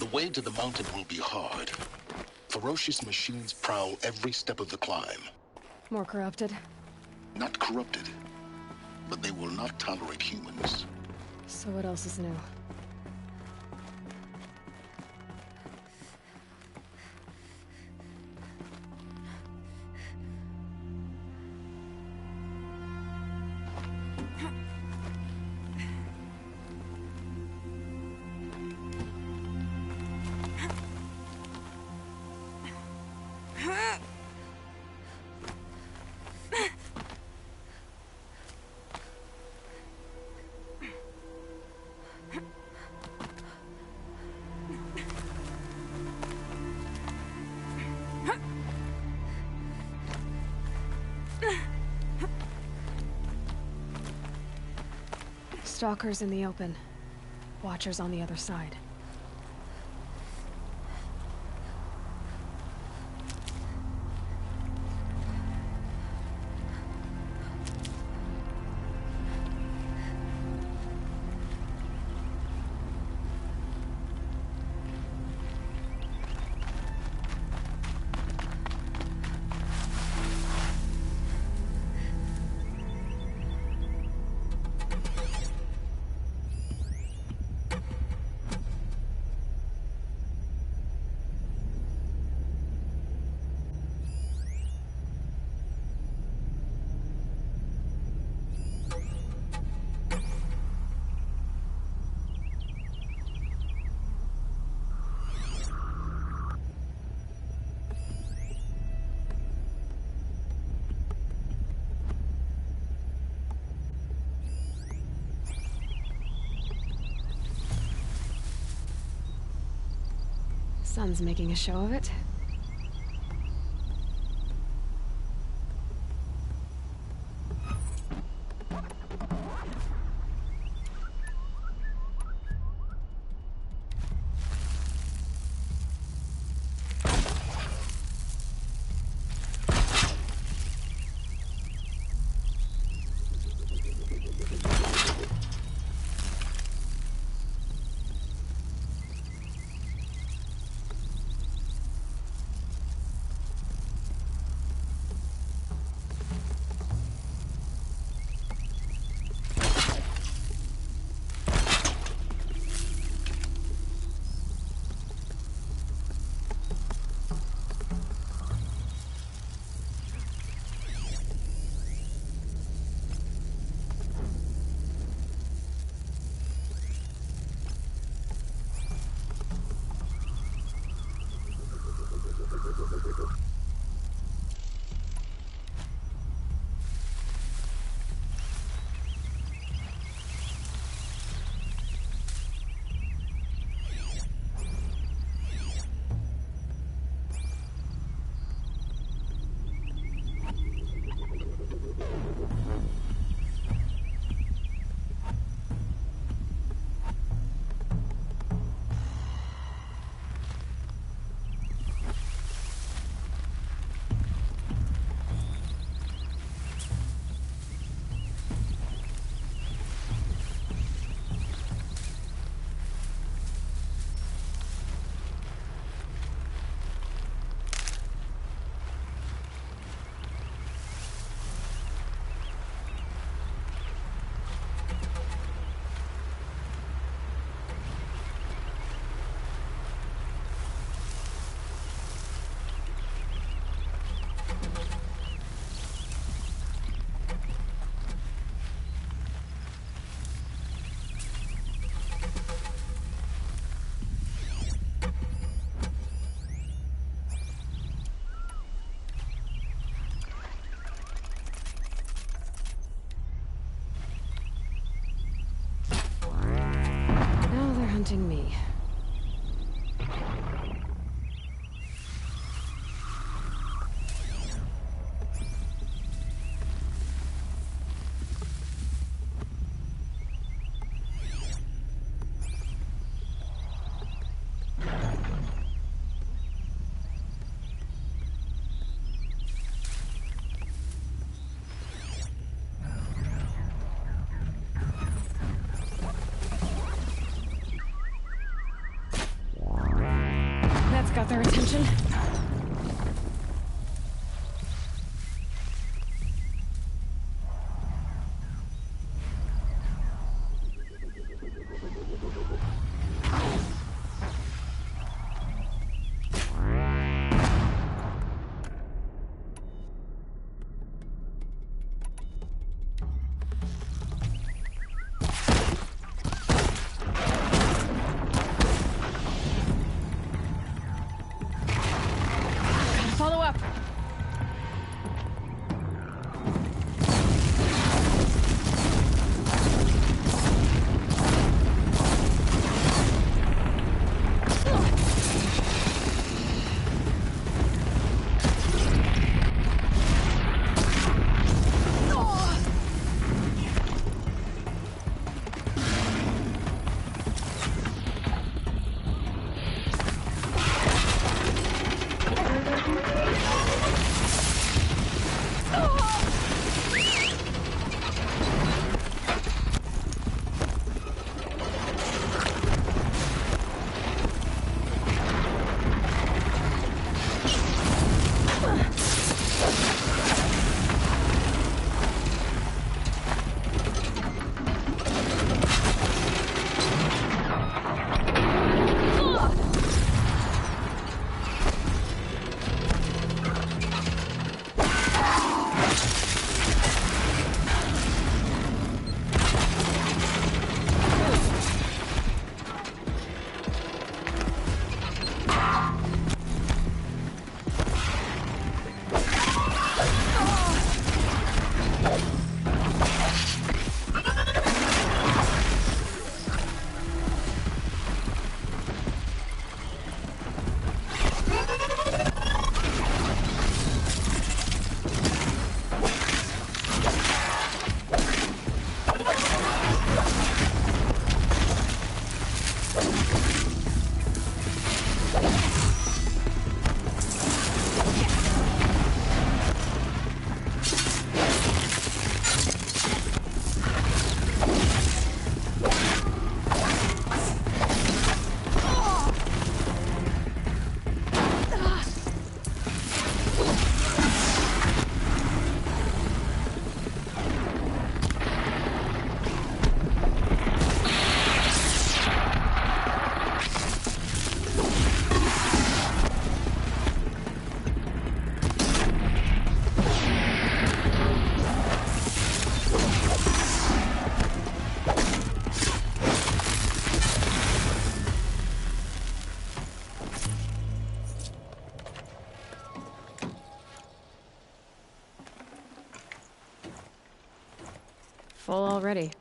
S14: The way to the mountain will be hard. Ferocious machines prowl every step of the climb.
S6: More corrupted?
S14: Not corrupted, but they will not tolerate humans.
S6: So what else is new? Stalkers in the open. Watchers on the other side.
S15: Sun's making a show of it. Hunting me. Got their attention. Full already.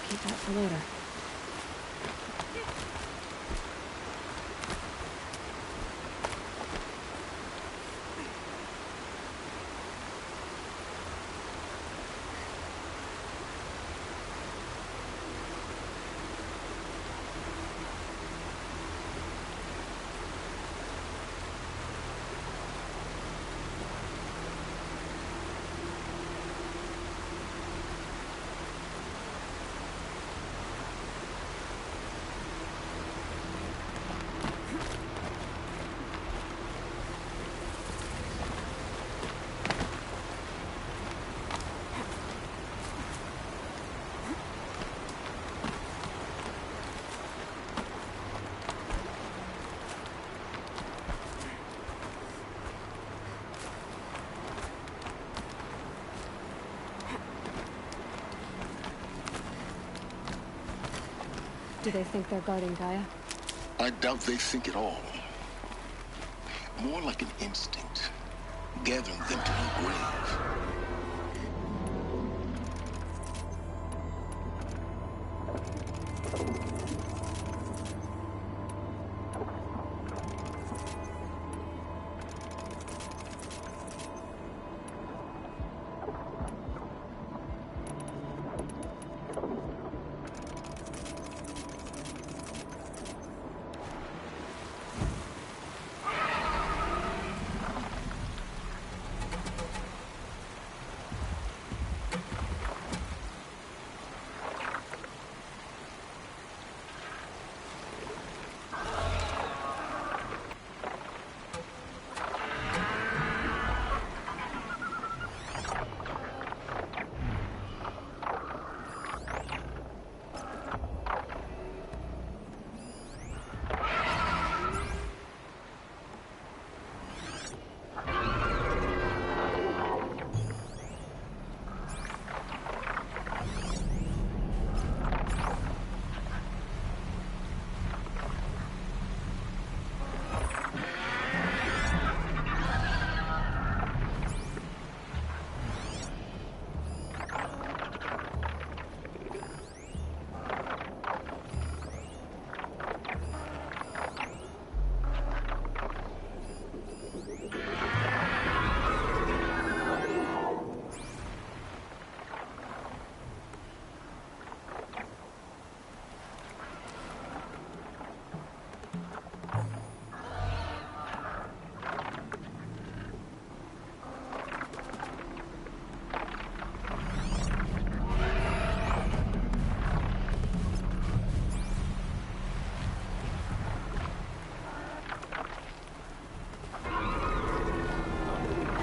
S15: Keep that for later. Do they think they're guarding Gaia?
S14: I doubt they think at all. More like an instinct, gathering them to her grave.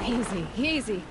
S15: Easy, easy.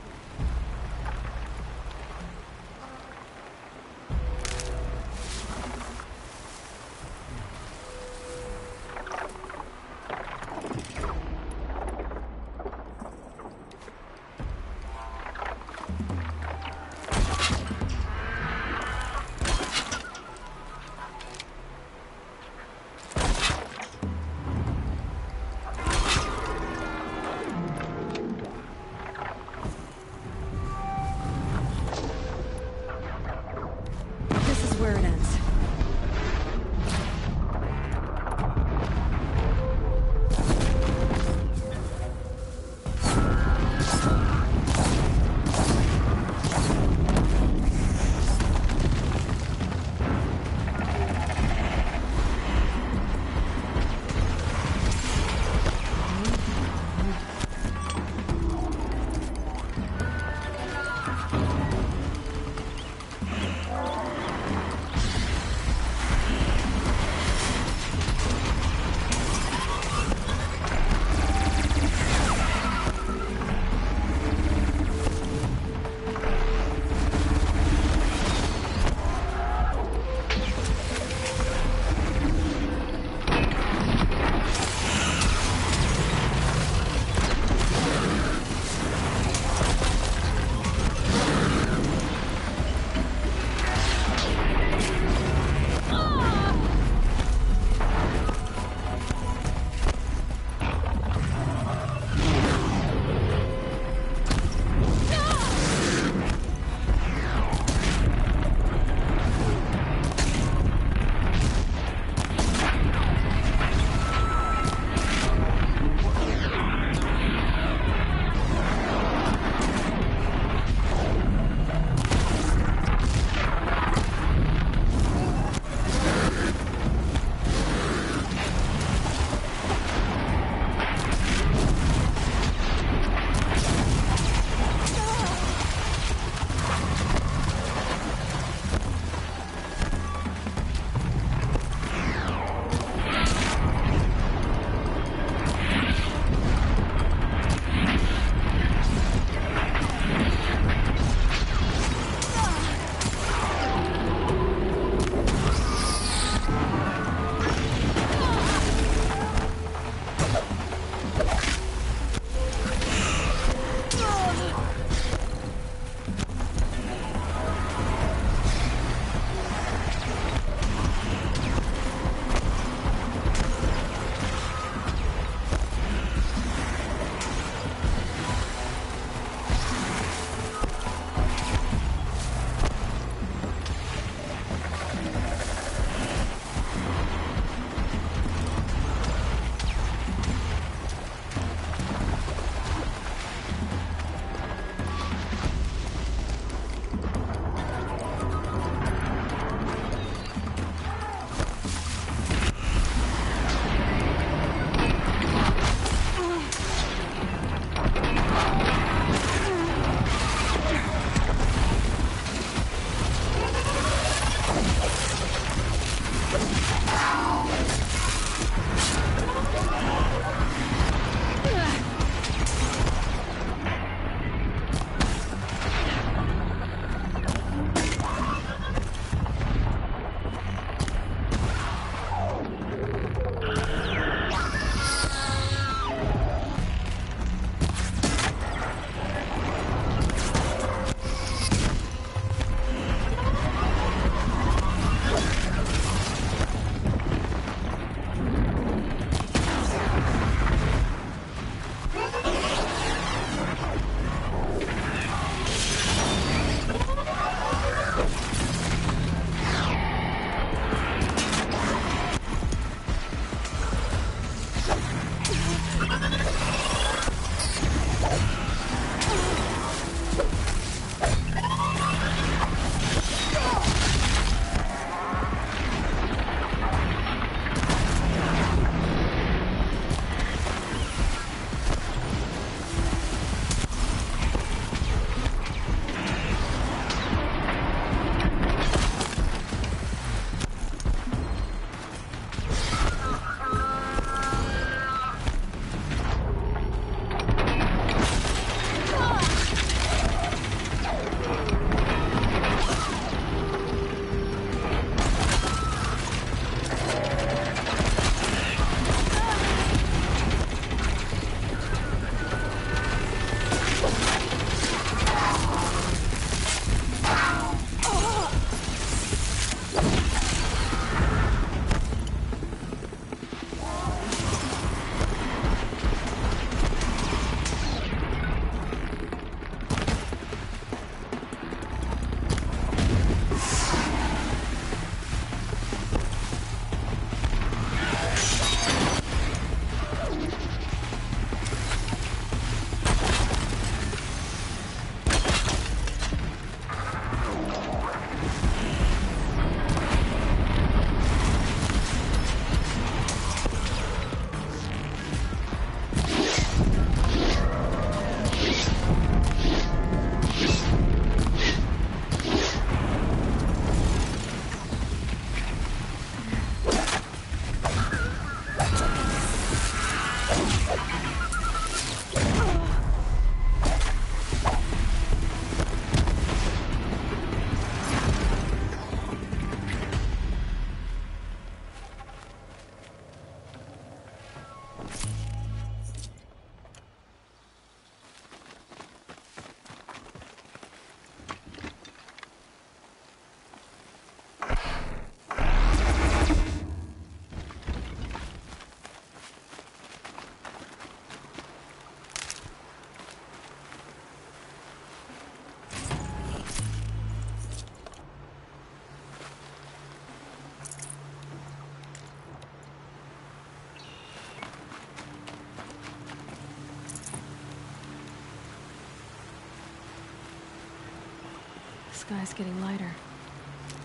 S15: sky's getting lighter.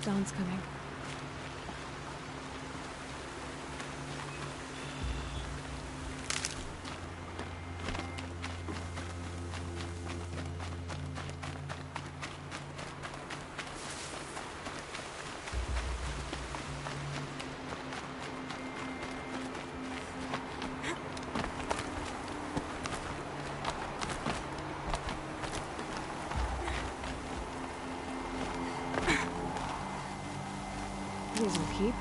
S15: Dawn's coming. These will keep.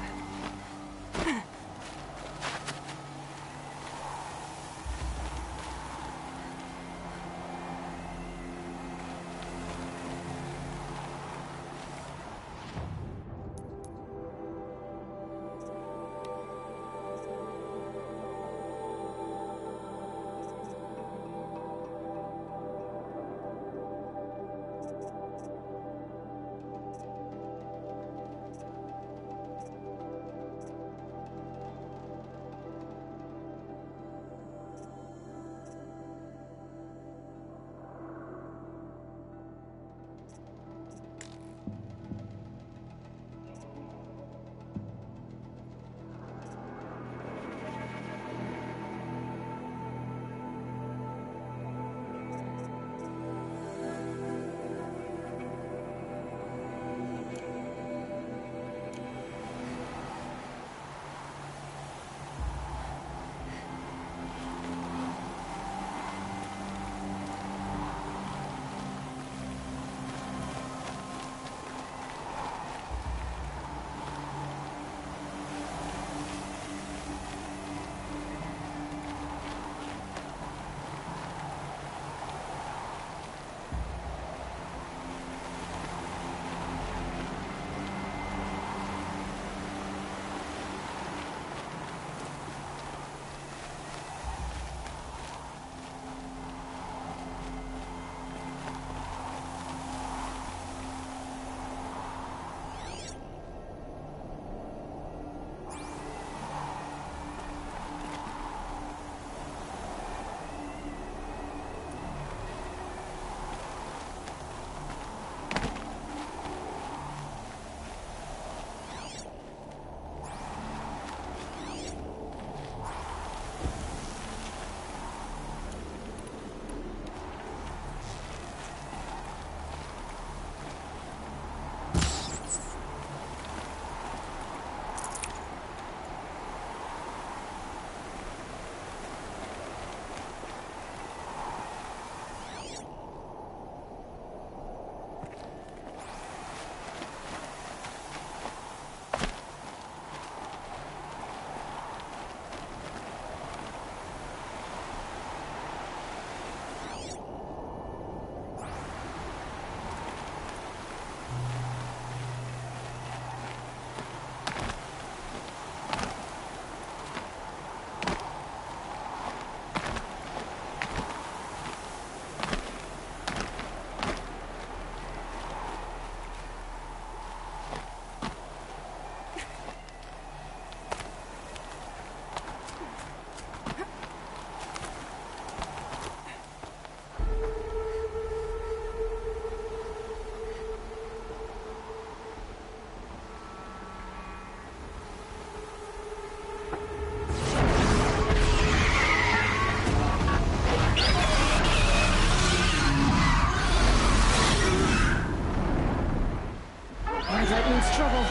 S15: That means trouble.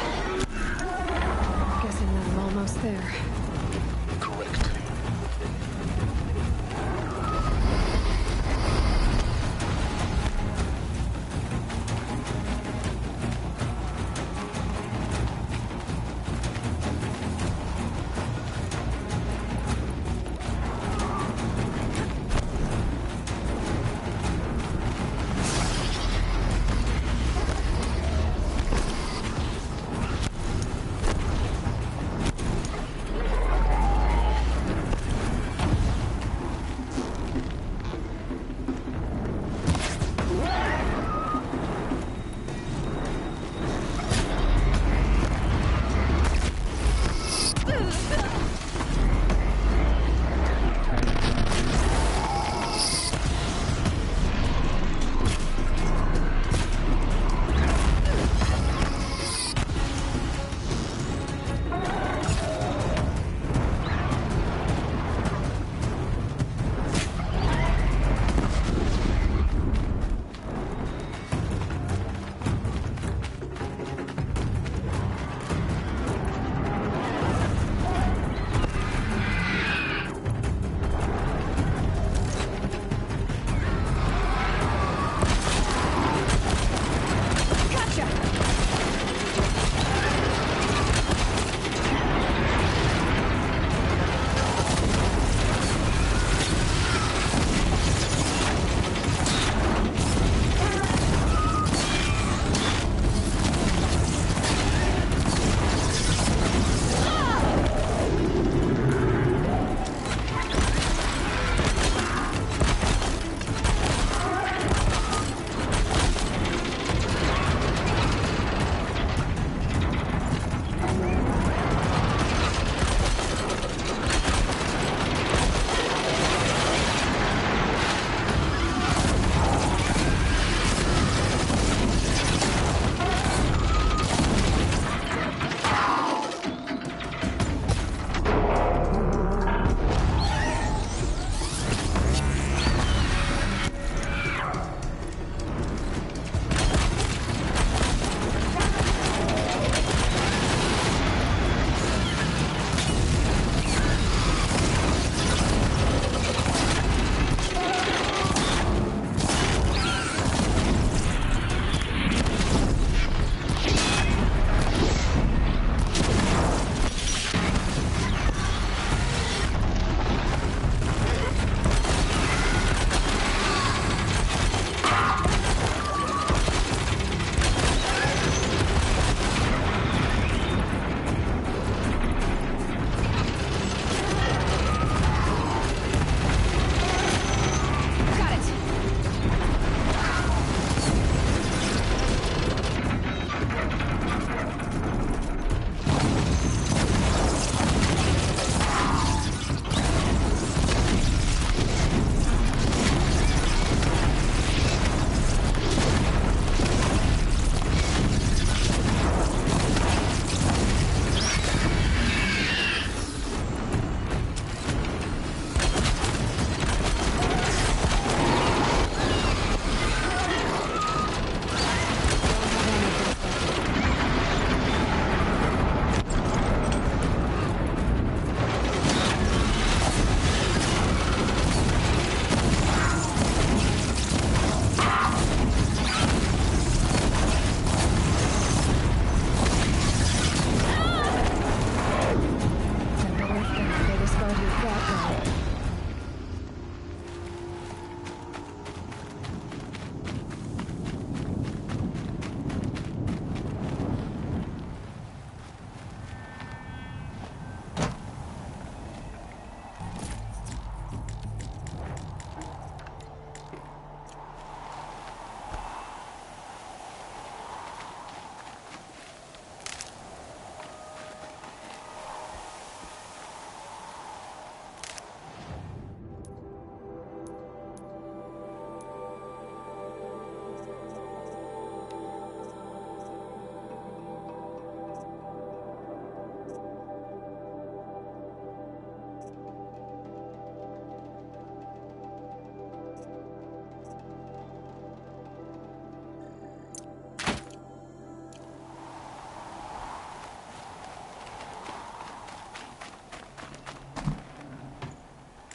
S15: Guessing that I'm almost there.
S14: Correct.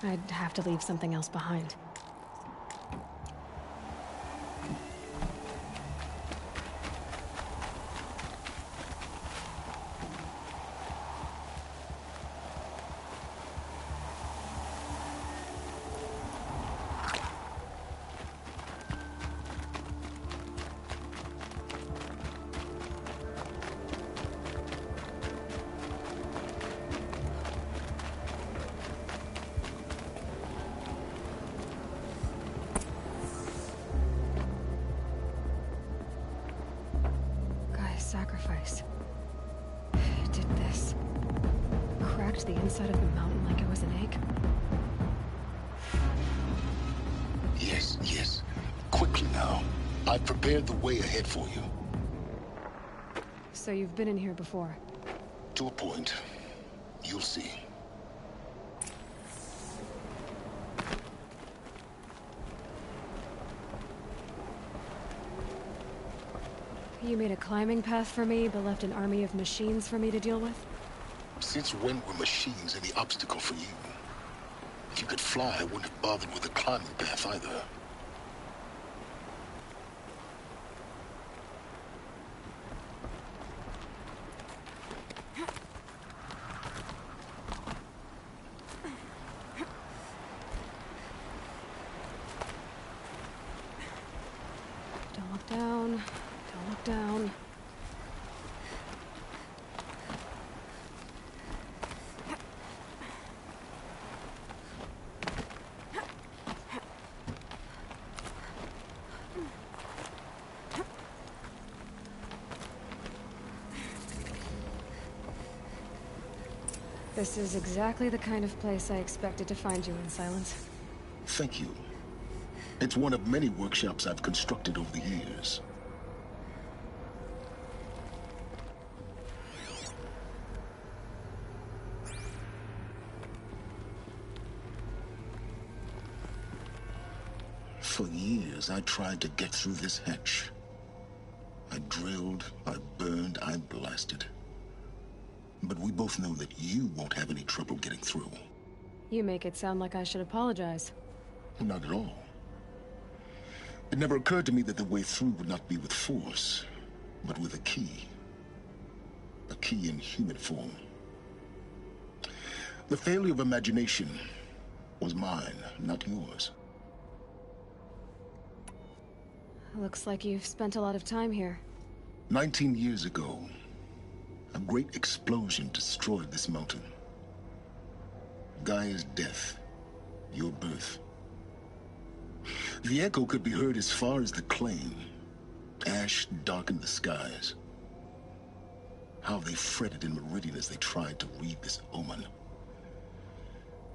S15: I'd have to leave something else behind. Sacrifice. It did this. Cracked the inside of the mountain like it was an egg.
S14: Yes, yes. Quickly now. I've prepared the way ahead for you.
S15: So you've been in here before?
S14: To a point. You'll see.
S15: You made a climbing path for me, but left an army of machines for me to deal with?
S14: Since when were machines any obstacle for you? If you could fly, I wouldn't have bothered with a climbing path either.
S15: Don't look down. Don't look down. This is exactly the kind of place I expected to find you in, Silence.
S14: Thank you. It's one of many workshops I've constructed over the years. For years, I tried to get through this hatch. I drilled, I burned, I blasted. But we both know that you won't have any trouble getting through.
S15: You make it sound like I should apologize.
S14: Not at all. It never occurred to me that the way through would not be with force, but with a key. A key in human form. The failure of imagination was mine, not yours.
S15: Looks like you've spent a lot of time here.
S14: 19 years ago, a great explosion destroyed this mountain. Gaia's death, your birth. The echo could be heard as far as the Claim. Ash darkened the skies. How they fretted in Meridian as they tried to read this omen.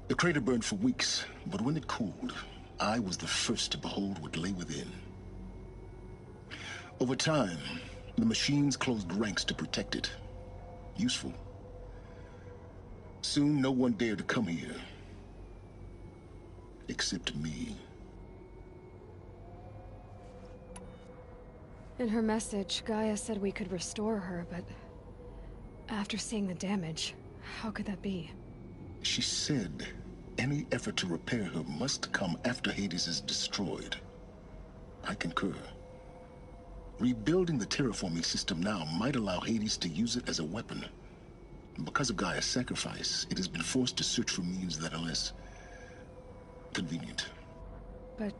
S14: The crater burned for weeks, but when it cooled, I was the first to behold what lay within. Over time, the machines closed ranks to protect it. Useful. Soon, no one dared to come here. Except me.
S15: In her message, Gaia said we could restore her, but after seeing the damage, how could that be?
S14: She said any effort to repair her must come after Hades is destroyed. I concur. Rebuilding the terraforming system now might allow Hades to use it as a weapon. Because of Gaia's sacrifice, it has been forced to search for means that are less convenient.
S15: But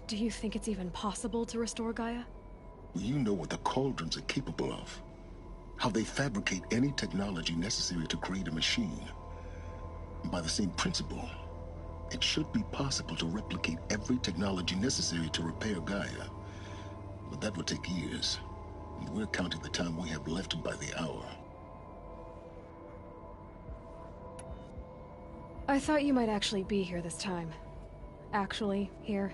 S15: do you think it's even possible to restore Gaia?
S14: You know what the Cauldrons are capable of. How they fabricate any technology necessary to create a machine. By the same principle, it should be possible to replicate every technology necessary to repair Gaia. But that would take years. And we're counting the time we have left by the hour.
S15: I thought you might actually be here this time. Actually, here.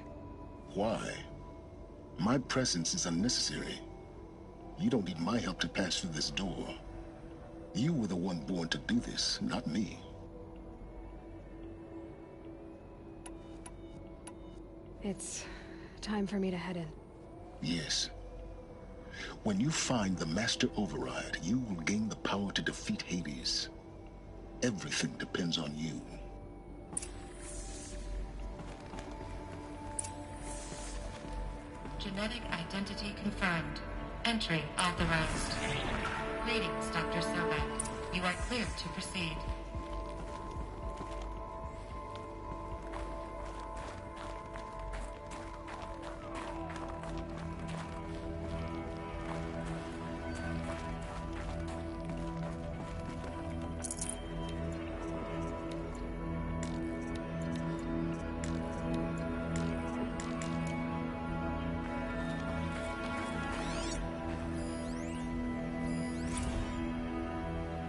S14: Why? My presence is unnecessary. You don't need my help to pass through this door. You were the one born to do this, not me.
S15: It's time for me to head in.
S14: Yes. When you find the Master Override, you will gain the power to defeat Hades. Everything depends on you.
S16: Genetic identity confirmed. Entry authorized. Greetings, Dr. Sobek. You are cleared to proceed.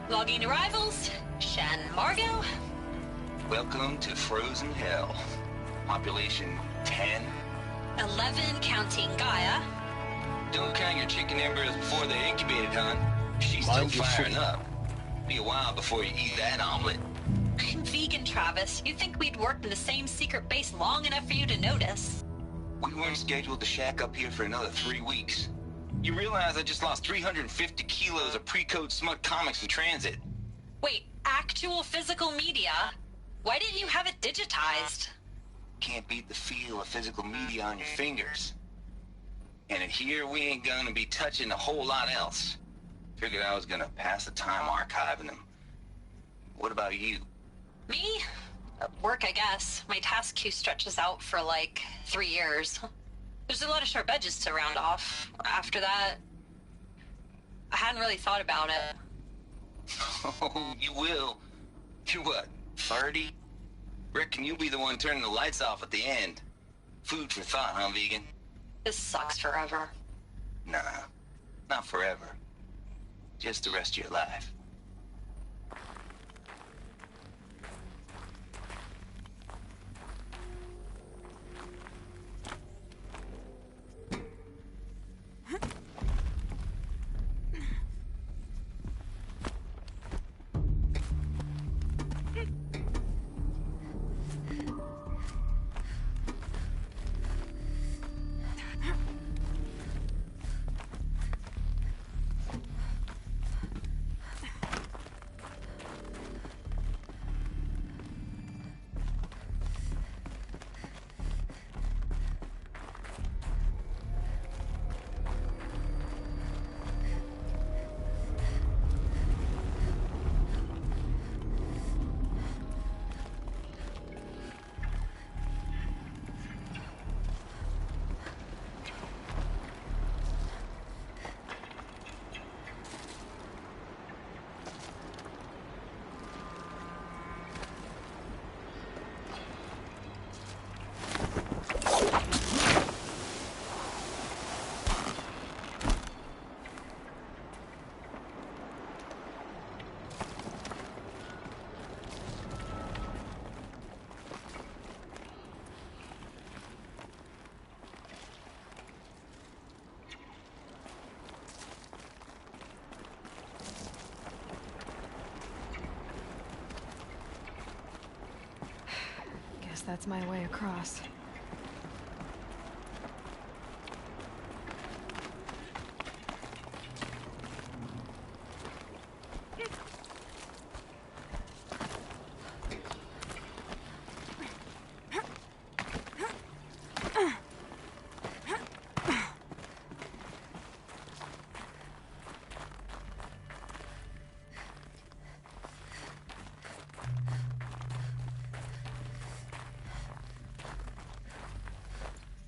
S17: Logging arrivals, Shan Margot.
S18: Welcome to Frozen Hell. Population 10.
S17: 11 counting Gaia.
S18: Don't count your chicken embers before they're incubated, hon. She's still firing up. Be a while before you eat that omelet.
S17: I'm vegan, Travis. You'd think we'd worked in the same secret base long enough for you to notice.
S18: We weren't scheduled to shack up here for another 3 weeks. You realize I just lost 350 kilos of pre-code smut comics in transit.
S17: Wait, actual physical media? Why didn't you have it digitized?
S18: Can't beat the feel of physical media on your fingers. And in here, we ain't gonna be touching a whole lot else. Figured I was gonna pass the time archiving them. What about you?
S17: Me? Work, I guess. My task queue stretches out for like 3 years. There's a lot of sharp edges to round off. After that, I hadn't really thought about it.
S18: Oh, you will. You're what, 30? Reckon you'll be the one turning the lights off at the end. Food for thought, huh, vegan?
S17: This sucks forever.
S18: Nah, not forever. Just the rest of your life.
S15: That's my way across.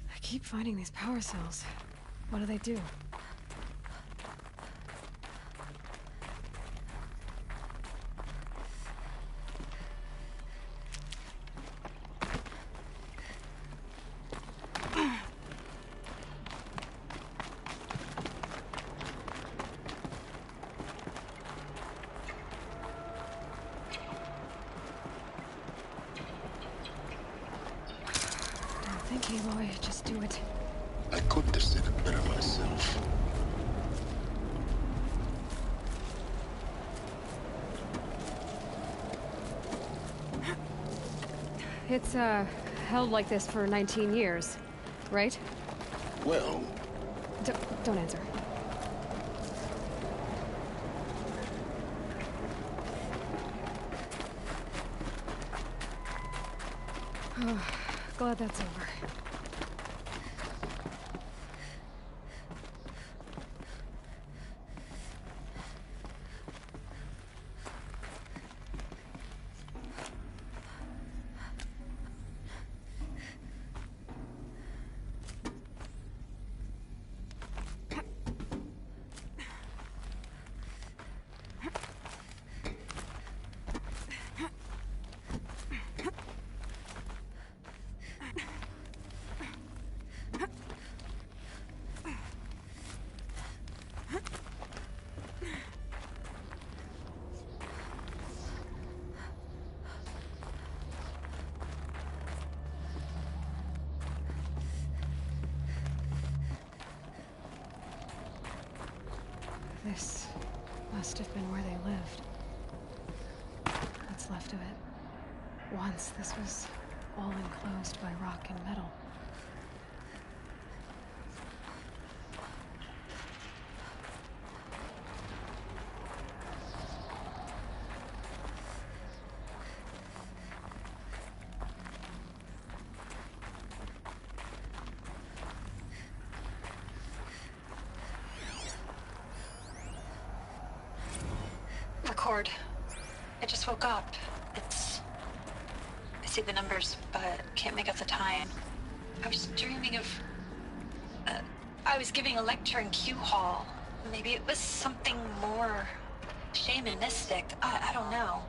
S15: I keep finding these power cells. What do? Don't think, Aloy. Just do it.
S14: I couldn't have said it better myself.
S15: It's, held like this for 19 years, right?
S14: Well...
S15: Don't answer. Oh, glad that's over. This must have been where they lived. What's left of it. Once this was all enclosed by rock and metal.
S17: Record. I just woke up. I see the numbers, but can't make out the time. I was dreaming of... I was giving a lecture in Q Hall. Maybe it was something more shamanistic. I don't know.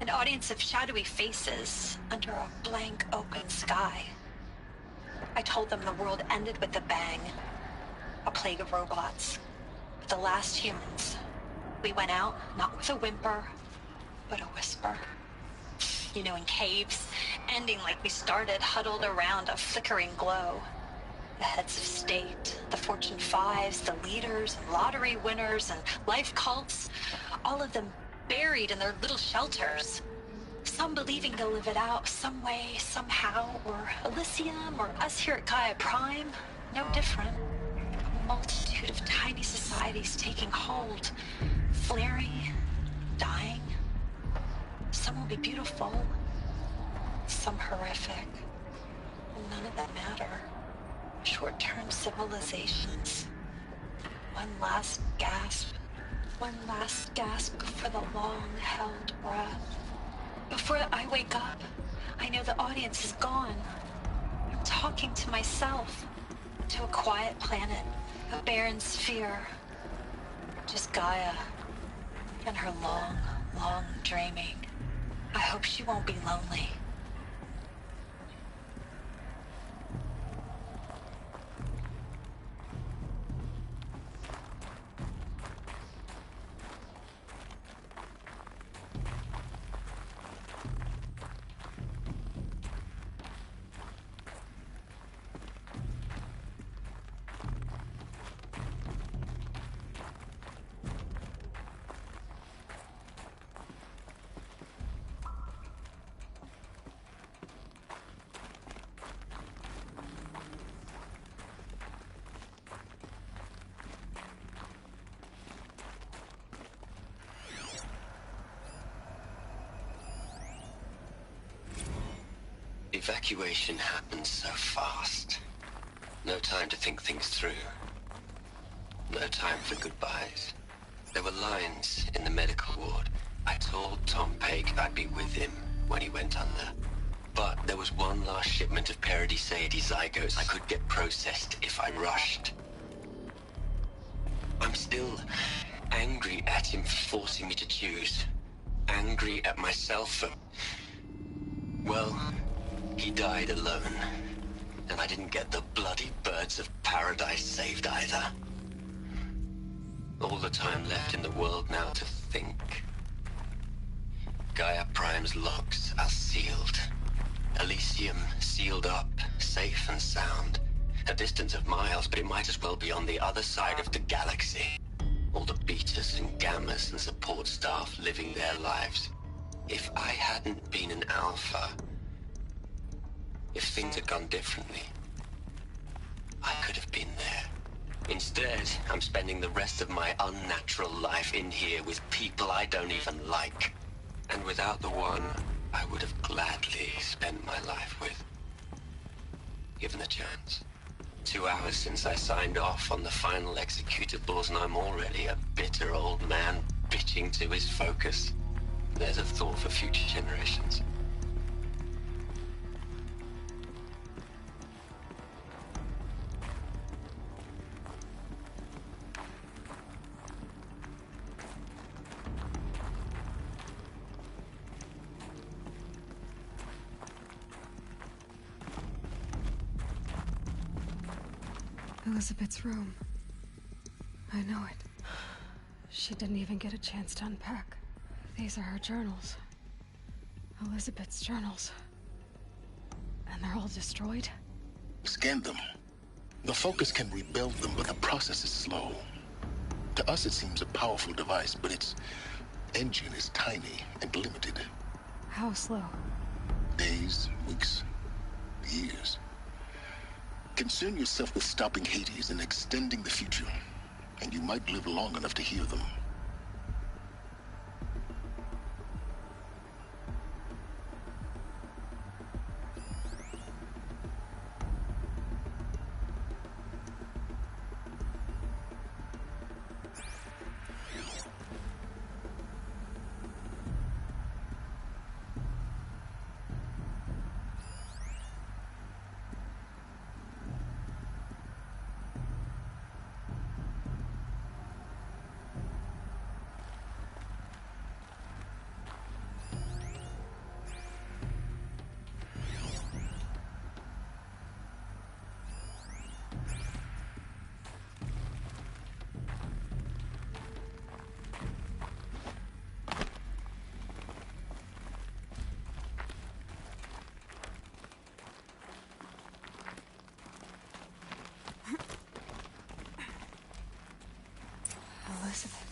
S17: An audience of shadowy faces under a blank open sky. I told them the world ended with a bang. A plague of robots. The last humans. We went out, not with a whimper, but a whisper. You know, in caves, ending like we started, huddled around a flickering glow. The heads of state, the Fortune 5s, the leaders, and lottery winners, and life cults, all of them buried in their little shelters. Some believing they'll live it out some way, somehow, or Elysium, or us here at Gaia Prime, no different. A multitude of tiny societies taking hold, flaring, dying. Some will be beautiful, some horrific. None of them matter. Short-term civilizations. One last gasp for the long-held breath. Before I wake up, I know the audience is gone. I'm talking to myself, to a quiet planet, a barren sphere. Just Gaia and her long, long dreaming. I hope she won't be lonely.
S19: Evacuation happened so fast. No time to think things through. No time for goodbyes. There were lines in the medical ward. I told Tom Pake I'd be with him when he went under. But there was one last shipment of Paradiseidae zygotes I could get processed if I rushed. I'm still angry at him for forcing me to choose. Angry at myself for... well... he died alone, and I didn't get the bloody birds of paradise saved either. All the time left in the world now to think. Gaia Prime's locks are sealed. Elysium sealed up, safe and sound. A distance of miles, but it might as well be on the other side of the galaxy. All the betas and gammas and support staff living their lives. If I hadn't been an alpha... if things had gone differently, I could have been there. Instead, I'm spending the rest of my unnatural life in here with people I don't even like. And without the one I would have gladly spent my life with. Given the chance. 2 hours since I signed off on the final executables, and I'm already a bitter old man bitching to his focus. There's a thought for future generations.
S15: Elizabeth's room. I know it. She didn't even get a chance to unpack. These are her journals. Elizabeth's journals. And they're all destroyed?
S14: Scan them. The Focus can rebuild them, but the process is slow. To us, it seems a powerful device, but its engine is tiny and limited.
S15: How slow?
S14: Days, weeks, years. Concern yourself with stopping Hades and extending the future, and you might live long enough to hear them.
S15: Elizabeth.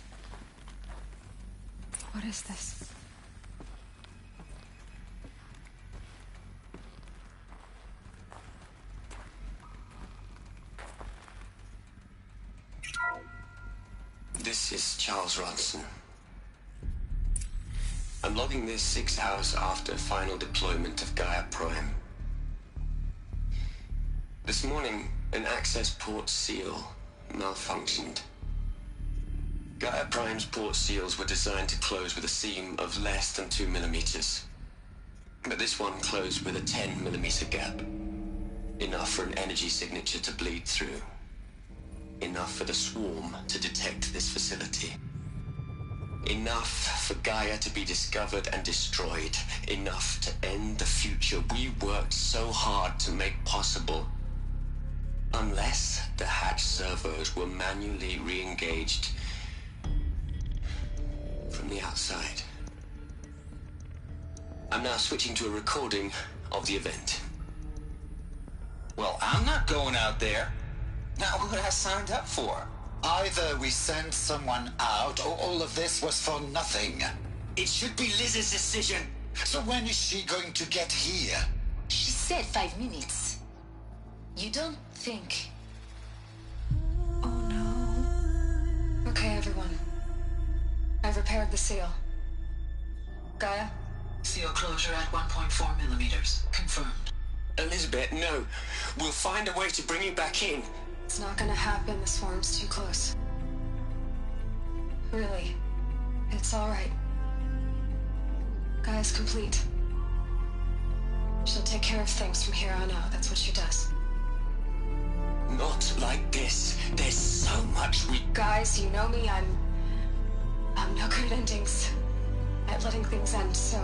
S15: What is this?
S19: This is Charles Ronson. I'm logging this 6 hours after final deployment of Gaia Prime. This morning, an access port seal malfunctioned. Gaia Prime's port seals were designed to close with a seam of less than 2 millimeters. But this one closed with a 10 millimeter gap. Enough for an energy signature to bleed through. Enough for the swarm to detect this facility. Enough for Gaia to be discovered and destroyed. Enough to end the future we worked so hard to make possible. Unless the hatch servos were manually re-engaged from the outside. I'm now switching to a recording of the event.
S18: Well, I'm not going out there. Not what I signed up for.
S20: Either we send someone out, or all of this was for nothing.
S18: It should be Liz's decision.
S20: So when is she going to get here?
S16: She said 5 minutes. You don't think...
S15: Okay, everyone. I've repaired the seal. Gaia?
S21: Seal closure at 1.4 millimeters. Confirmed.
S19: Elizabeth, no. We'll find a way to bring you back in.
S15: It's not gonna happen. The swarm's too close. Really. It's alright. Gaia's complete. She'll take care of things from here on out. That's what she does.
S19: Not like this. There's so much we...
S15: Guys, you know me. I'm no good at endings. At letting things end, so,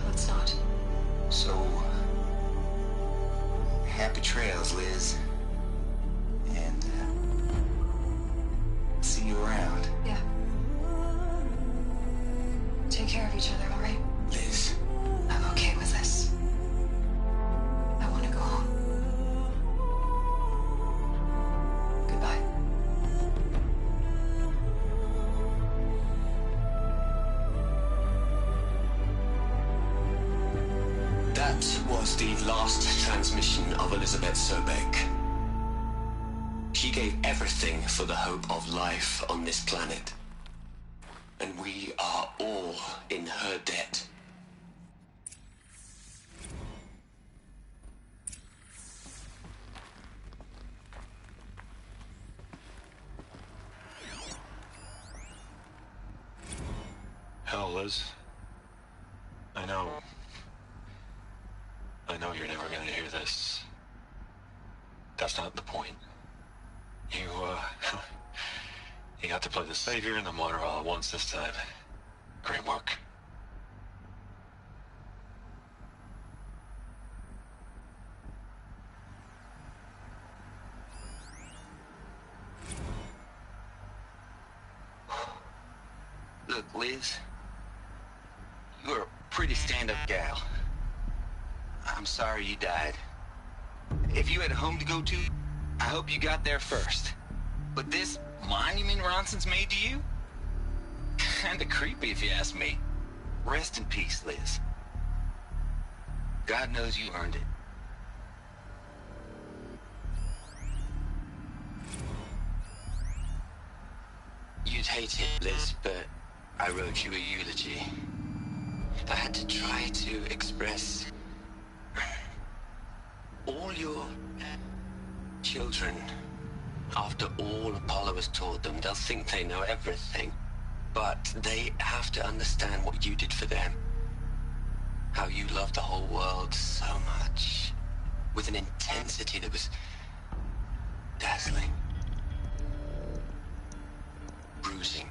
S15: let's not.
S18: So... happy trails, Liz. And, see you around.
S15: Yeah. Take care of each other, alright?
S19: Liz.
S15: I'm okay with this. I want to go home. Goodbye.
S19: That was the last transmission of Elizabeth Sobeck. She gave everything for the hope of life on this planet. And we are all in her debt.
S22: Hell, Liz. I know you're never gonna hear this. That's not the point. You got to play the savior and the martyr all at once this time. Great work.
S18: Look, Liz. You're a pretty stand-up gal. I'm sorry you died. If you had a home to go to, I hope you got there first. But this monument Ronson's made to you? Kinda creepy if you ask me. Rest in peace, Liz. God knows you earned it.
S19: You'd hate it, Liz, but I wrote you a eulogy. I had to try to express all your children. After all Apollo has taught them, they'll think they know everything. But they have to understand what you did for them. How you loved the whole world so much. With an intensity that was dazzling. Bruising.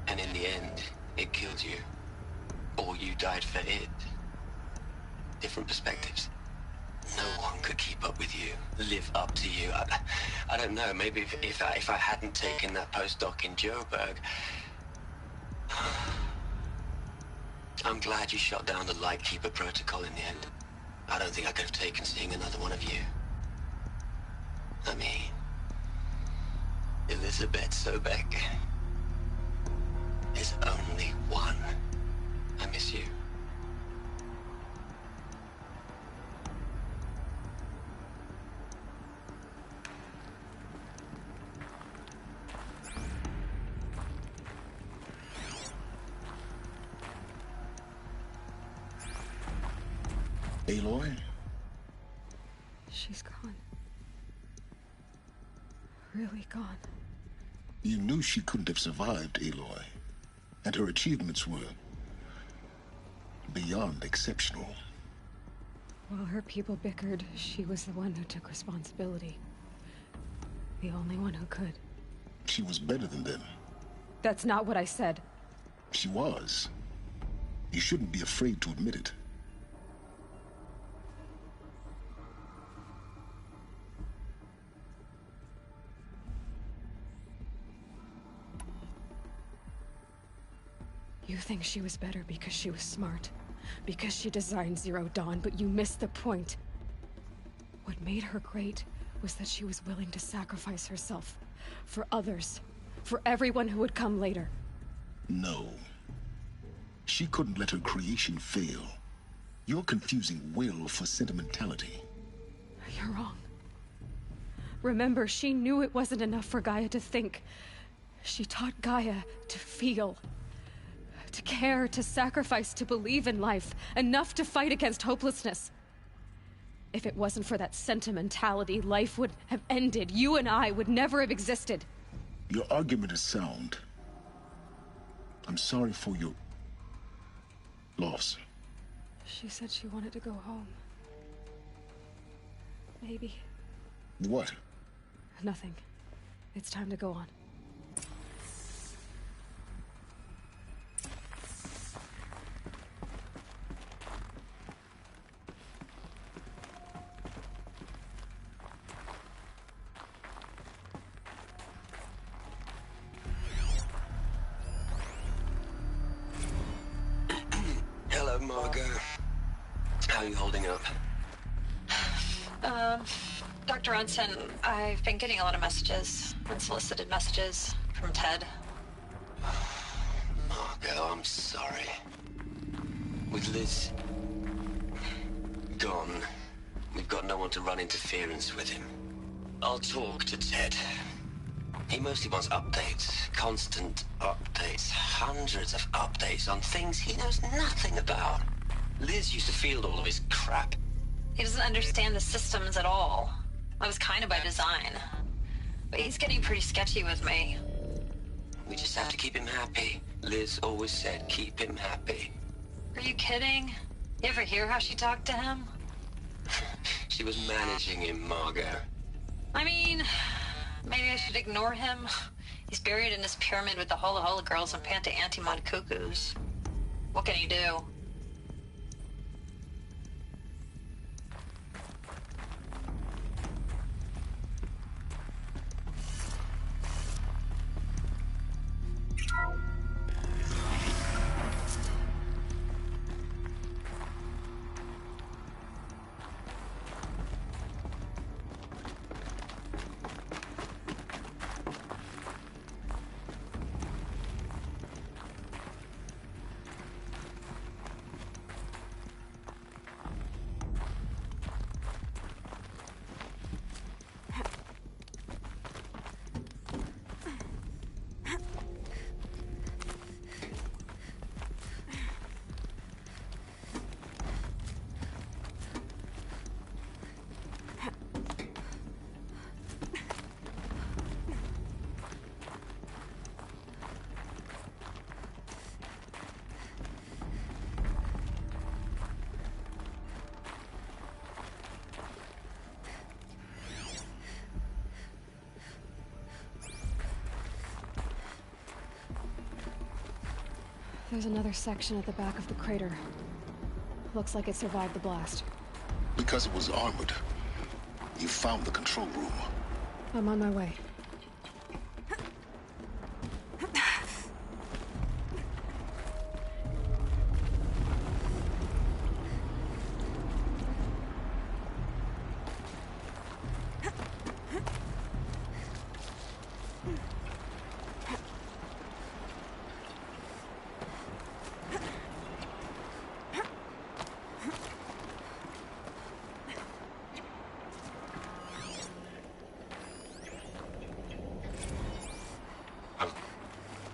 S19: And in the end, it killed you. Or you died for it. Different perspectives. No one could keep up with you, live up to you. I don't know, maybe if I hadn't taken that postdoc in Joburg. I'm glad you shot down the Lightkeeper protocol in the end. I don't think I could have taken seeing another one of you. I mean, Elizabeth Sobek is only one. I miss you.
S14: Aloy?
S15: She's gone. Really gone.
S14: You knew she couldn't have survived, Aloy. And her achievements were beyond exceptional.
S15: While her people bickered, she was the one who took responsibility. The only one who could.
S14: She was better than them.
S15: That's not what I said.
S14: She was. You shouldn't be afraid to admit it.
S15: You think she was better because she was smart, because she designed Zero Dawn, but you missed the point. What made her great was that she was willing to sacrifice herself for others, for everyone who would come later.
S14: No. She couldn't let her creation fail. You're confusing will for sentimentality.
S15: You're wrong. Remember, she knew it wasn't enough for Gaia to think. She taught Gaia to feel. To care, to sacrifice, to believe in life, enough to fight against hopelessness. If it wasn't for that sentimentality, life would have ended. You and I would never have existed.
S14: Your argument is sound. I'm sorry for your loss.
S15: She said she wanted to go home. Maybe.
S14: What?
S15: Nothing. It's time to go on.
S19: Hello, Margot. How are you holding up?
S17: Dr. Ronson, I've been getting a lot of messages, unsolicited messages from Ted.
S19: Margot, I'm sorry. With Liz gone, we've got no one to run interference with him. I'll talk to Ted. He mostly wants updates, constant updates, hundreds of updates on things he knows nothing about. Liz used to field all of his crap.
S17: He doesn't understand the systems at all. That was kind of by design. But he's getting pretty sketchy with me.
S19: We just have to keep him happy. Liz always said keep him happy.
S17: Are you kidding? You ever hear how she talked to him?
S19: She was managing him, Margot.
S17: I mean, maybe I should ignore him. He's buried in this pyramid with the Hola Hola girls and Panta Antimod cuckoos. What can he do?
S15: There's another section at the back of the crater. Looks like it survived the blast.
S14: Because it was armored. You found the control room.
S15: I'm on my way.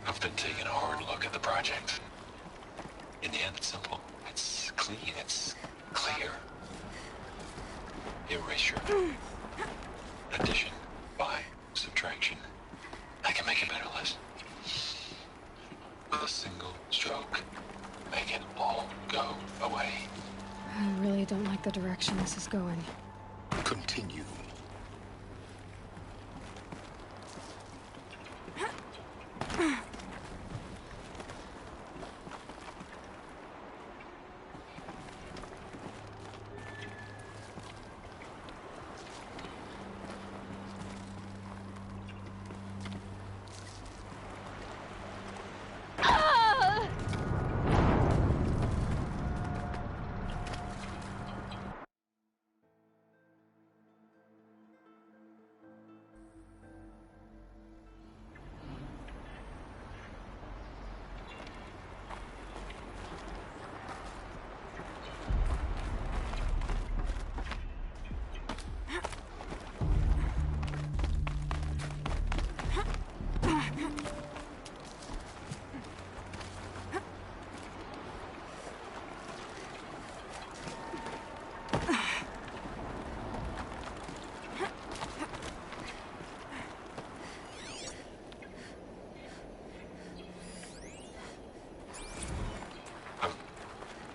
S22: I've been taking a hard look at the project. In the end, it's simple. It's clean. It's clear. Erasure. Addition. By subtraction. I can make a better list. With a single stroke, make it all go away.
S15: I really don't like the direction this is going.
S14: Continue.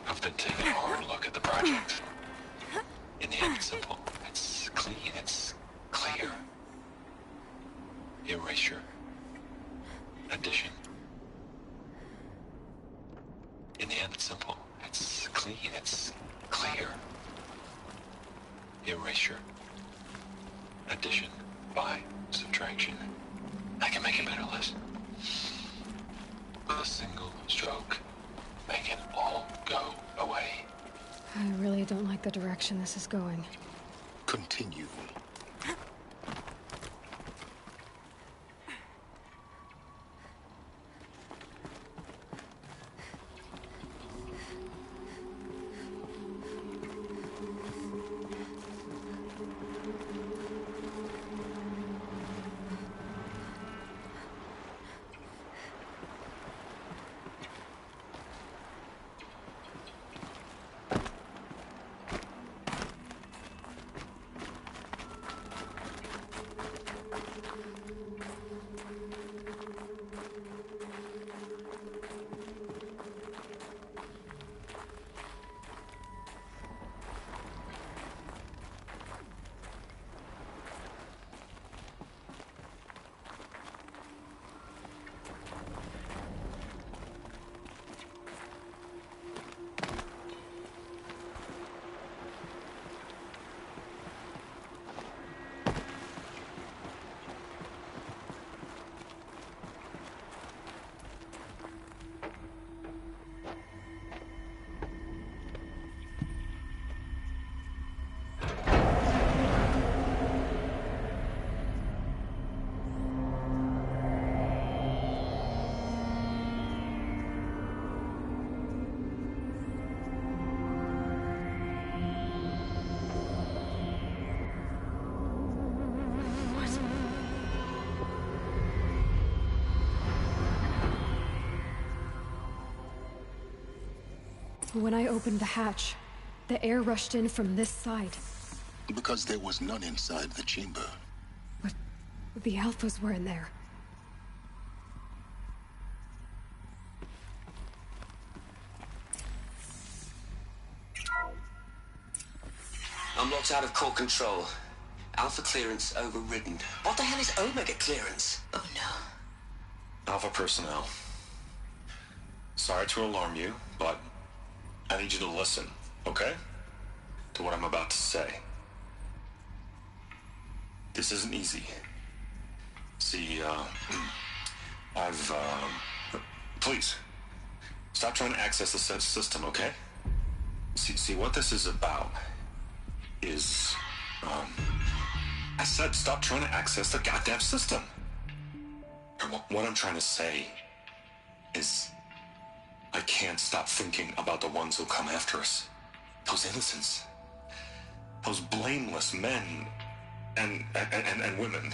S22: I've been taking a hard look at the project. In the end, it's simple. It's clean. It's clear. Erasure. Addition. In the end, it's simple. It's clean. It's clear. Erasure. Addition. By subtraction. I can make a better list. With a single stroke, make it all go away.
S15: I really don't like the direction this is going.
S14: Continue.
S15: When I opened the hatch, the air rushed in from this side.
S14: Because there was none inside the chamber.
S15: But the Alphas were in there.
S19: I'm locked out of core control. Alpha clearance overridden. What the hell is Omega clearance? Oh no.
S22: Alpha personnel. Sorry to alarm you, but I need you to listen, okay? To what I'm about to say. This isn't easy. See, please, stop trying to access the system, okay? See, what this is about is, I said stop trying to access the goddamn system. What I'm trying to say is, I can't stop thinking about the ones who come after us. Those innocents. Those blameless men and women.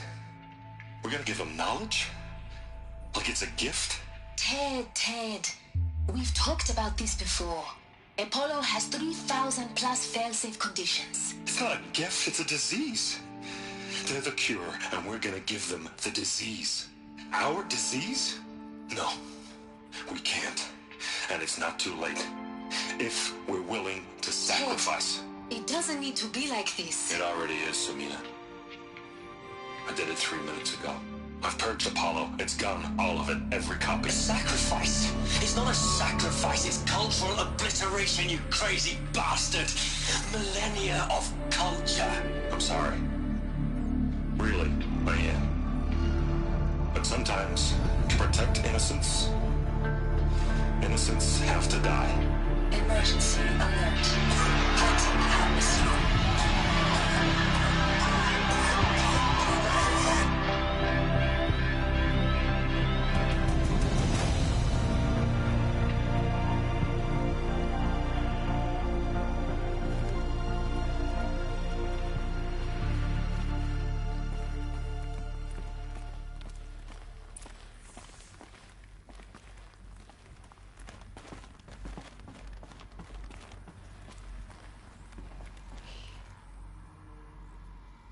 S22: We're gonna give them knowledge? Like it's a gift?
S21: Ted. We've talked about this before. Apollo has 3,000 plus fail-safe conditions.
S22: It's not a gift, it's a disease. They're the cure, and we're gonna give them the disease. Our disease? No, we can't. And it's not too late. If we're willing to sacrifice.
S21: It doesn't need to be like this.
S22: It already is, Samina. I did it 3 minutes ago. I've purged Apollo. It's gone. All of it. Every copy.
S19: A sacrifice? It's not a sacrifice. It's cultural obliteration, you crazy bastard. Millennia of culture.
S22: I'm sorry. Really, I am. But sometimes, to protect innocence, innocents have to die.
S21: Emergency alert. Hot atmosphere.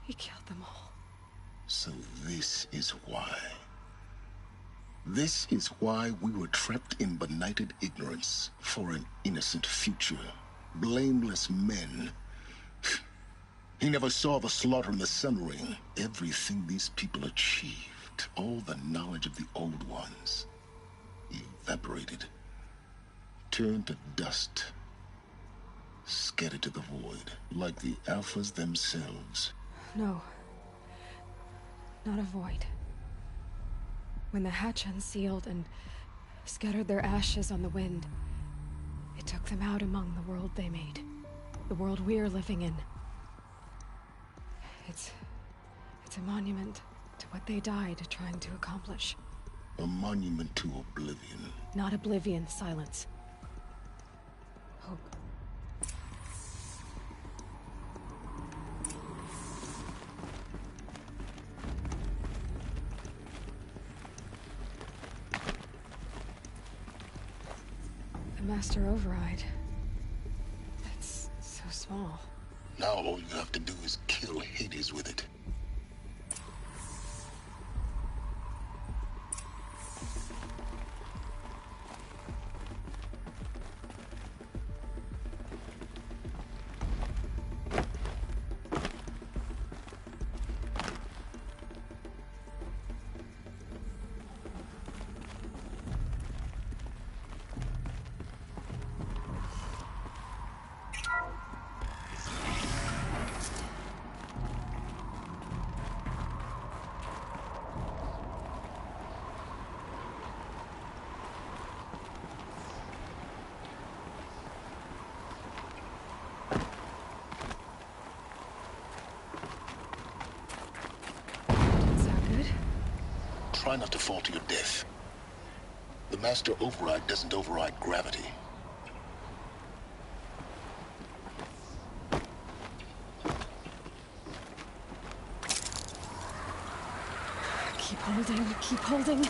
S15: He killed them all.
S14: So this is why. This is why we were trapped in benighted ignorance for an innocent future. Blameless men. He never saw the slaughter in the Sun Ring. Everything these people achieved, all the knowledge of the old ones, evaporated, turned to dust, scattered to the void, like the Alphas themselves.
S15: No. Not a void. When the hatch unsealed and scattered their ashes on the wind, it took them out among the world they made. The world we're living in. It's a monument to what they died trying to accomplish.
S14: A monument to oblivion.
S15: Not oblivion, silence. Hope. The Master Override. That's so small.
S14: Now all you have to do is kill Hades with it. Try not to fall to your death. The Master Override doesn't override gravity.
S15: Keep holding, keep holding.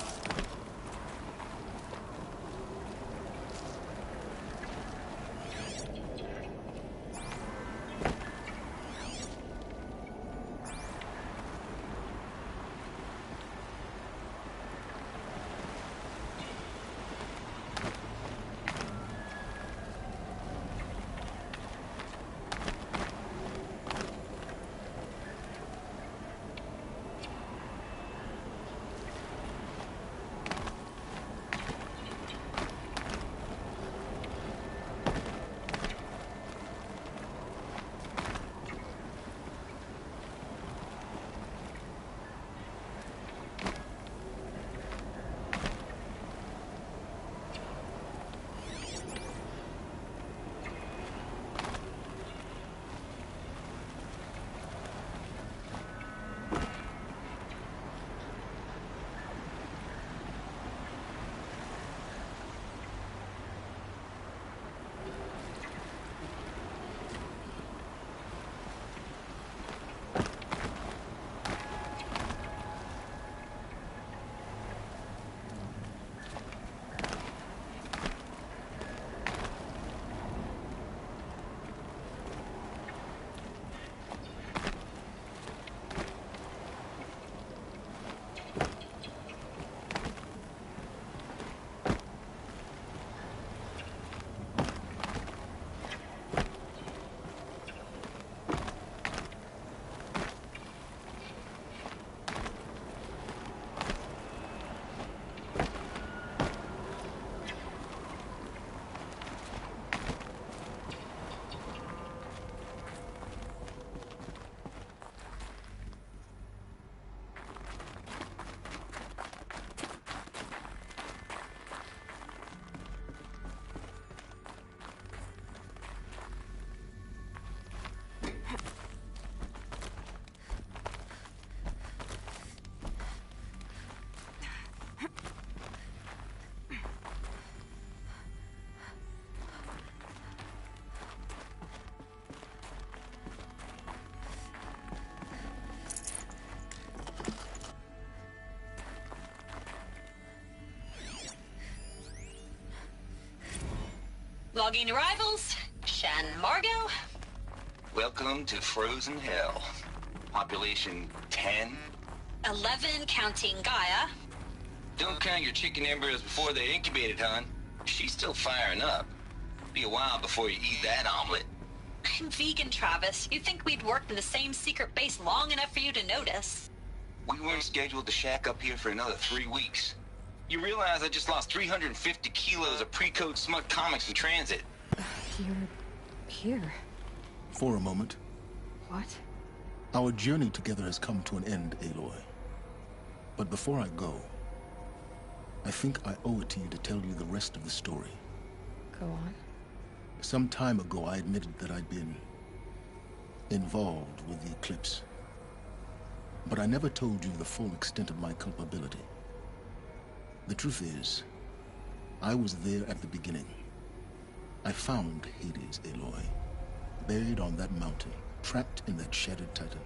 S17: logging arrivals. Shen Margot.
S18: Welcome to Frozen Hell. Population 10.
S17: 11 counting Gaia.
S18: Don't count your chicken embryos before they're incubated, hon. She's still firing up. Be a while before you eat that omelet.
S17: I'm vegan, Travis. You'd think we'd worked in the same secret base long enough for you to notice.
S18: We weren't scheduled to shack up here for another 3 weeks. You realize I just lost 350 kilos of pre-code smut comics in transit.
S15: You're here.
S14: For a moment.
S15: What?
S14: Our journey together has come to an end, Aloy. But before I go, I think I owe it to you to tell you the rest of the story.
S15: Go on.
S14: Some time ago, I admitted that I'd been involved with the Eclipse. But I never told you the full extent of my culpability. The truth is, I was there at the beginning. I found Hades, Aloy, buried on that mountain, trapped in that shattered titan.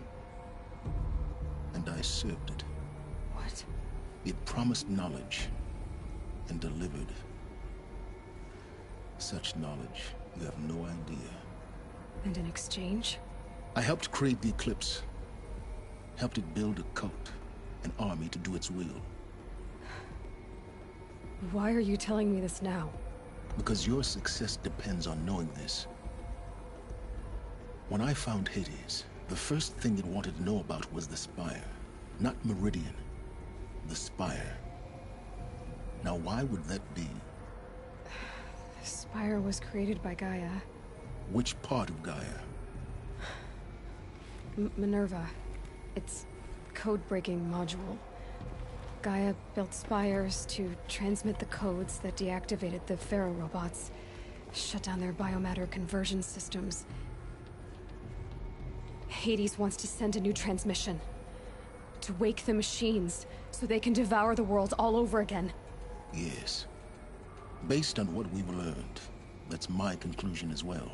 S14: And I served it.
S15: What?
S14: It promised knowledge and delivered. Such knowledge, you have no idea.
S15: And in exchange?
S14: I helped create the Eclipse. Helped it build a cult, an army to do its will.
S15: Why are you telling me this now?
S14: Because your success depends on knowing this. When I found Hades, the first thing it wanted to know about was the Spire. Not Meridian. The Spire. Now why would that be?
S15: The Spire was created by Gaia.
S14: Which part of Gaia?
S15: Minerva. It's code-breaking module. Gaia built spires to transmit the codes that deactivated the Pharaoh robots, shut down their biomatter conversion systems. Hades wants to send a new transmission. To wake the machines, so they can devour the world all over again.
S14: Yes. Based on what we've learned, that's my conclusion as well.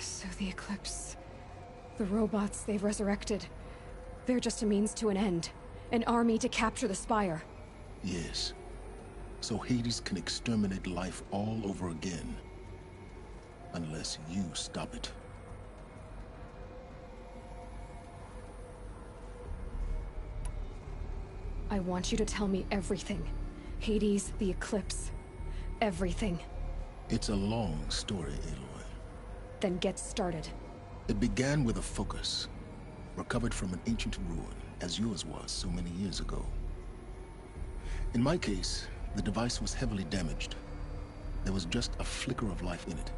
S15: So the Eclipse... the robots they've resurrected... they're just a means to an end. An army to capture the Spire.
S14: Yes. So Hades can exterminate life all over again. Unless you stop it.
S15: I want you to tell me everything. Hades, the Eclipse. Everything.
S14: It's a long story, Aloy.
S15: Then get started.
S14: It began with a focus. Recovered from an ancient ruin, as yours was so many years ago. In my case, the device was heavily damaged. There was just a flicker of life in it.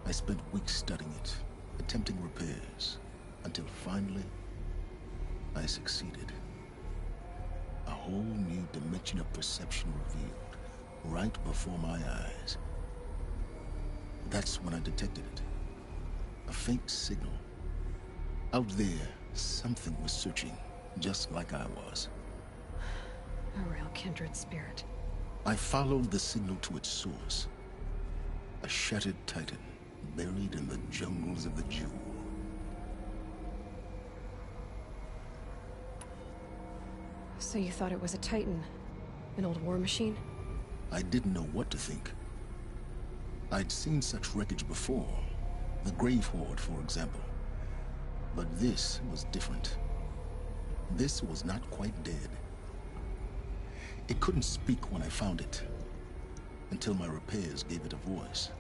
S14: I spent weeks studying it, attempting repairs, until finally, I succeeded. A whole new dimension of perception revealed, right before my eyes. That's when I detected it. A faint signal. Out there, something was searching, just like I was.
S15: A real kindred spirit.
S14: I followed the signal to its source. A shattered titan, buried in the jungles of the Jewel.
S15: So you thought it was a titan? An old war machine?
S14: I didn't know what to think. I'd seen such wreckage before. The Grave Horde, for example. But this was different. This was not quite dead. It couldn't speak when I found it, until my repairs gave it a voice.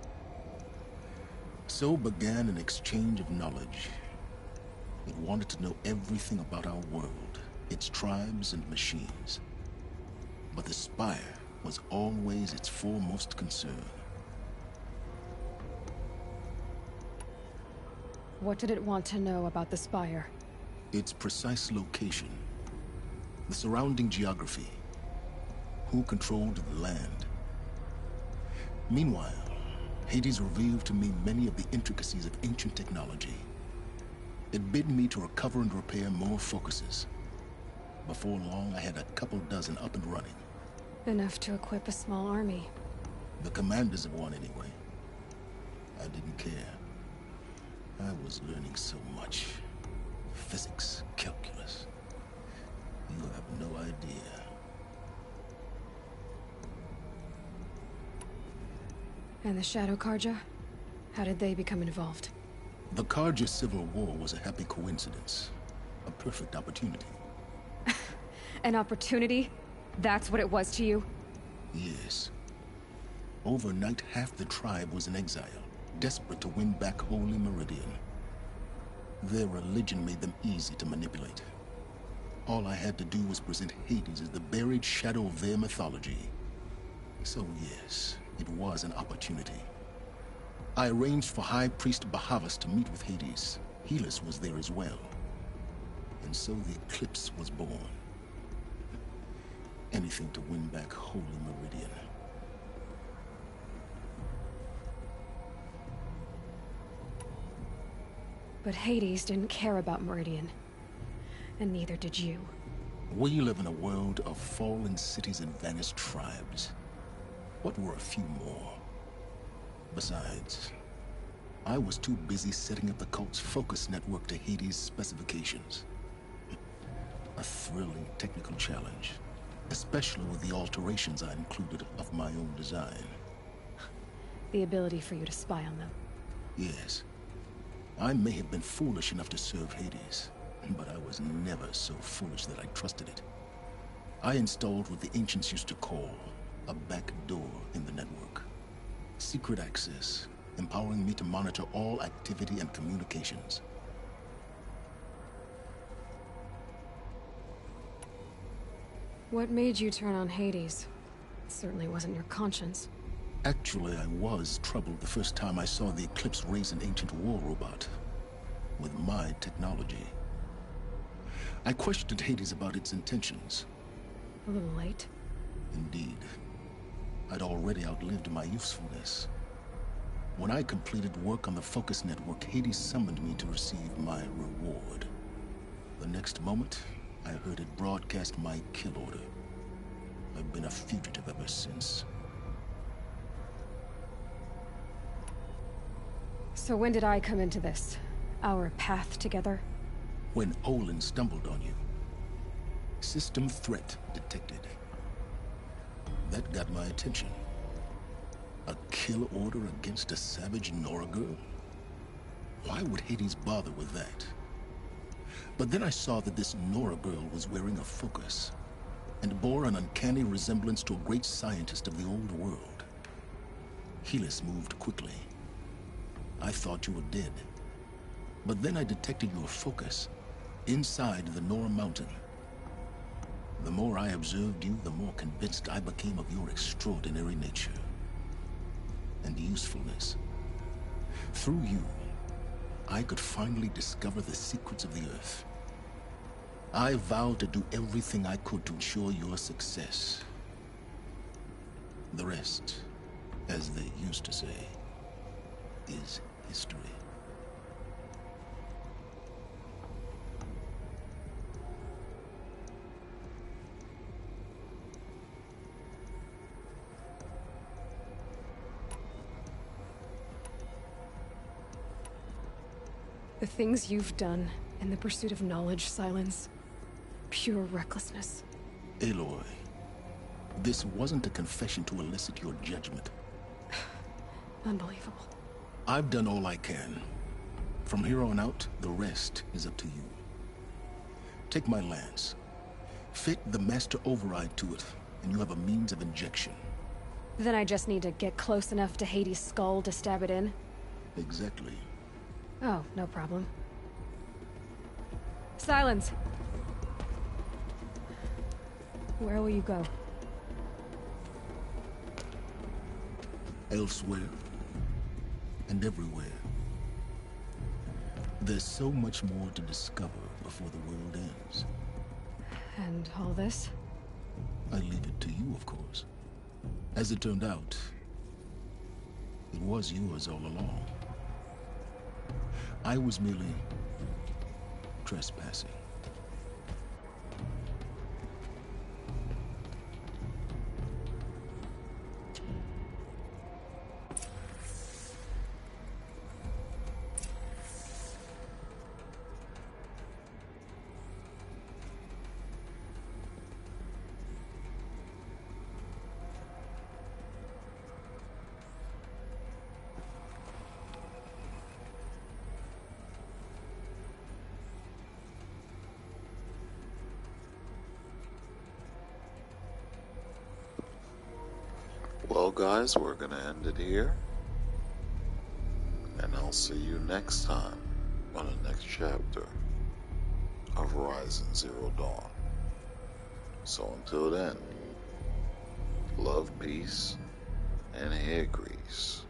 S14: So began an exchange of knowledge. It wanted to know everything about our world, its tribes and machines. But the Spire was always its foremost concern.
S15: What did it want to know about the Spire?
S14: Its precise location, the surrounding geography, who controlled the land. Meanwhile, Hades revealed to me many of the intricacies of ancient technology. It bid me to recover and repair more focuses. Before long, I had a couple dozen up and running.
S15: Enough to equip a small army.
S14: The commanders of one, anyway. I didn't care. I was learning so much. Physics, calculus. You have no idea.
S15: And the Shadow Karja? How did they become involved?
S14: The Karja civil war was a happy coincidence. A perfect opportunity.
S15: An opportunity? That's what it was to you?
S14: Yes. Overnight, half the tribe was in exile, desperate to win back Holy Meridian. Their religion made them easy to manipulate. All I had to do was present Hades as the buried shadow of their mythology. So yes, it was an opportunity. I arranged for High Priest Bahavas to meet with Hades. Helis was there as well. And so the Eclipse was born. Anything to win back Holy Meridian.
S15: But Hades didn't care about Meridian. And neither did you.
S14: We live in a world of fallen cities and vanished tribes. What were a few more? Besides, I was too busy setting up the cult's focus network to Hades' specifications. A thrilling technical challenge, especially with the alterations I included of my own design.
S15: The ability for you to spy on them.
S14: Yes. I may have been foolish enough to serve Hades, but I was never so foolish that I trusted it. I installed what the ancients used to call a back door in the network. Secret access, empowering me to monitor all activity and communications.
S15: What made you turn on Hades? It certainly wasn't your conscience.
S14: Actually, I was troubled the first time I saw the Eclipse raise an ancient war robot. With my technology. I questioned Hades about its intentions.
S15: A little late.
S14: Indeed. I'd already outlived my usefulness. When I completed work on the Focus Network, Hades summoned me to receive my reward. The next moment, I heard it broadcast my kill order. I've been a fugitive ever since.
S15: So when did I come into this? Our path together?
S14: When Olin stumbled on you. System threat detected. That got my attention. A kill order against a savage Nora girl? Why would Hades bother with that? But then I saw that this Nora girl was wearing a focus, and bore an uncanny resemblance to a great scientist of the old world. Helis moved quickly. I thought you were dead. But then I detected your focus inside the Nora Mountain. The more I observed you, the more convinced I became of your extraordinary nature and usefulness. Through you, I could finally discover the secrets of the Earth. I vowed to do everything I could to ensure your success. The rest, as they used to say, is history.
S15: The things you've done in the pursuit of knowledge, Silence. Pure recklessness.
S14: Aloy, this wasn't a confession to elicit your judgment.
S15: Unbelievable.
S14: I've done all I can. From here on out, the rest is up to you. Take my lance. Fit the master override to it, and you have a means of injection.
S15: Then I just need to get close enough to Hades' skull to stab it in?
S14: Exactly.
S15: Oh, no problem. Silence! Where will you go?
S14: Elsewhere. And everywhere. There's so much more to discover before the world ends.
S15: And all this?
S14: I leave it to you, of course. As it turned out, it was yours all along. I was merely trespassing.
S2: guys, we're gonna end it here. And I'll see you next time on the next chapter of Horizon Zero Dawn. So until then, love, peace, and hair grease.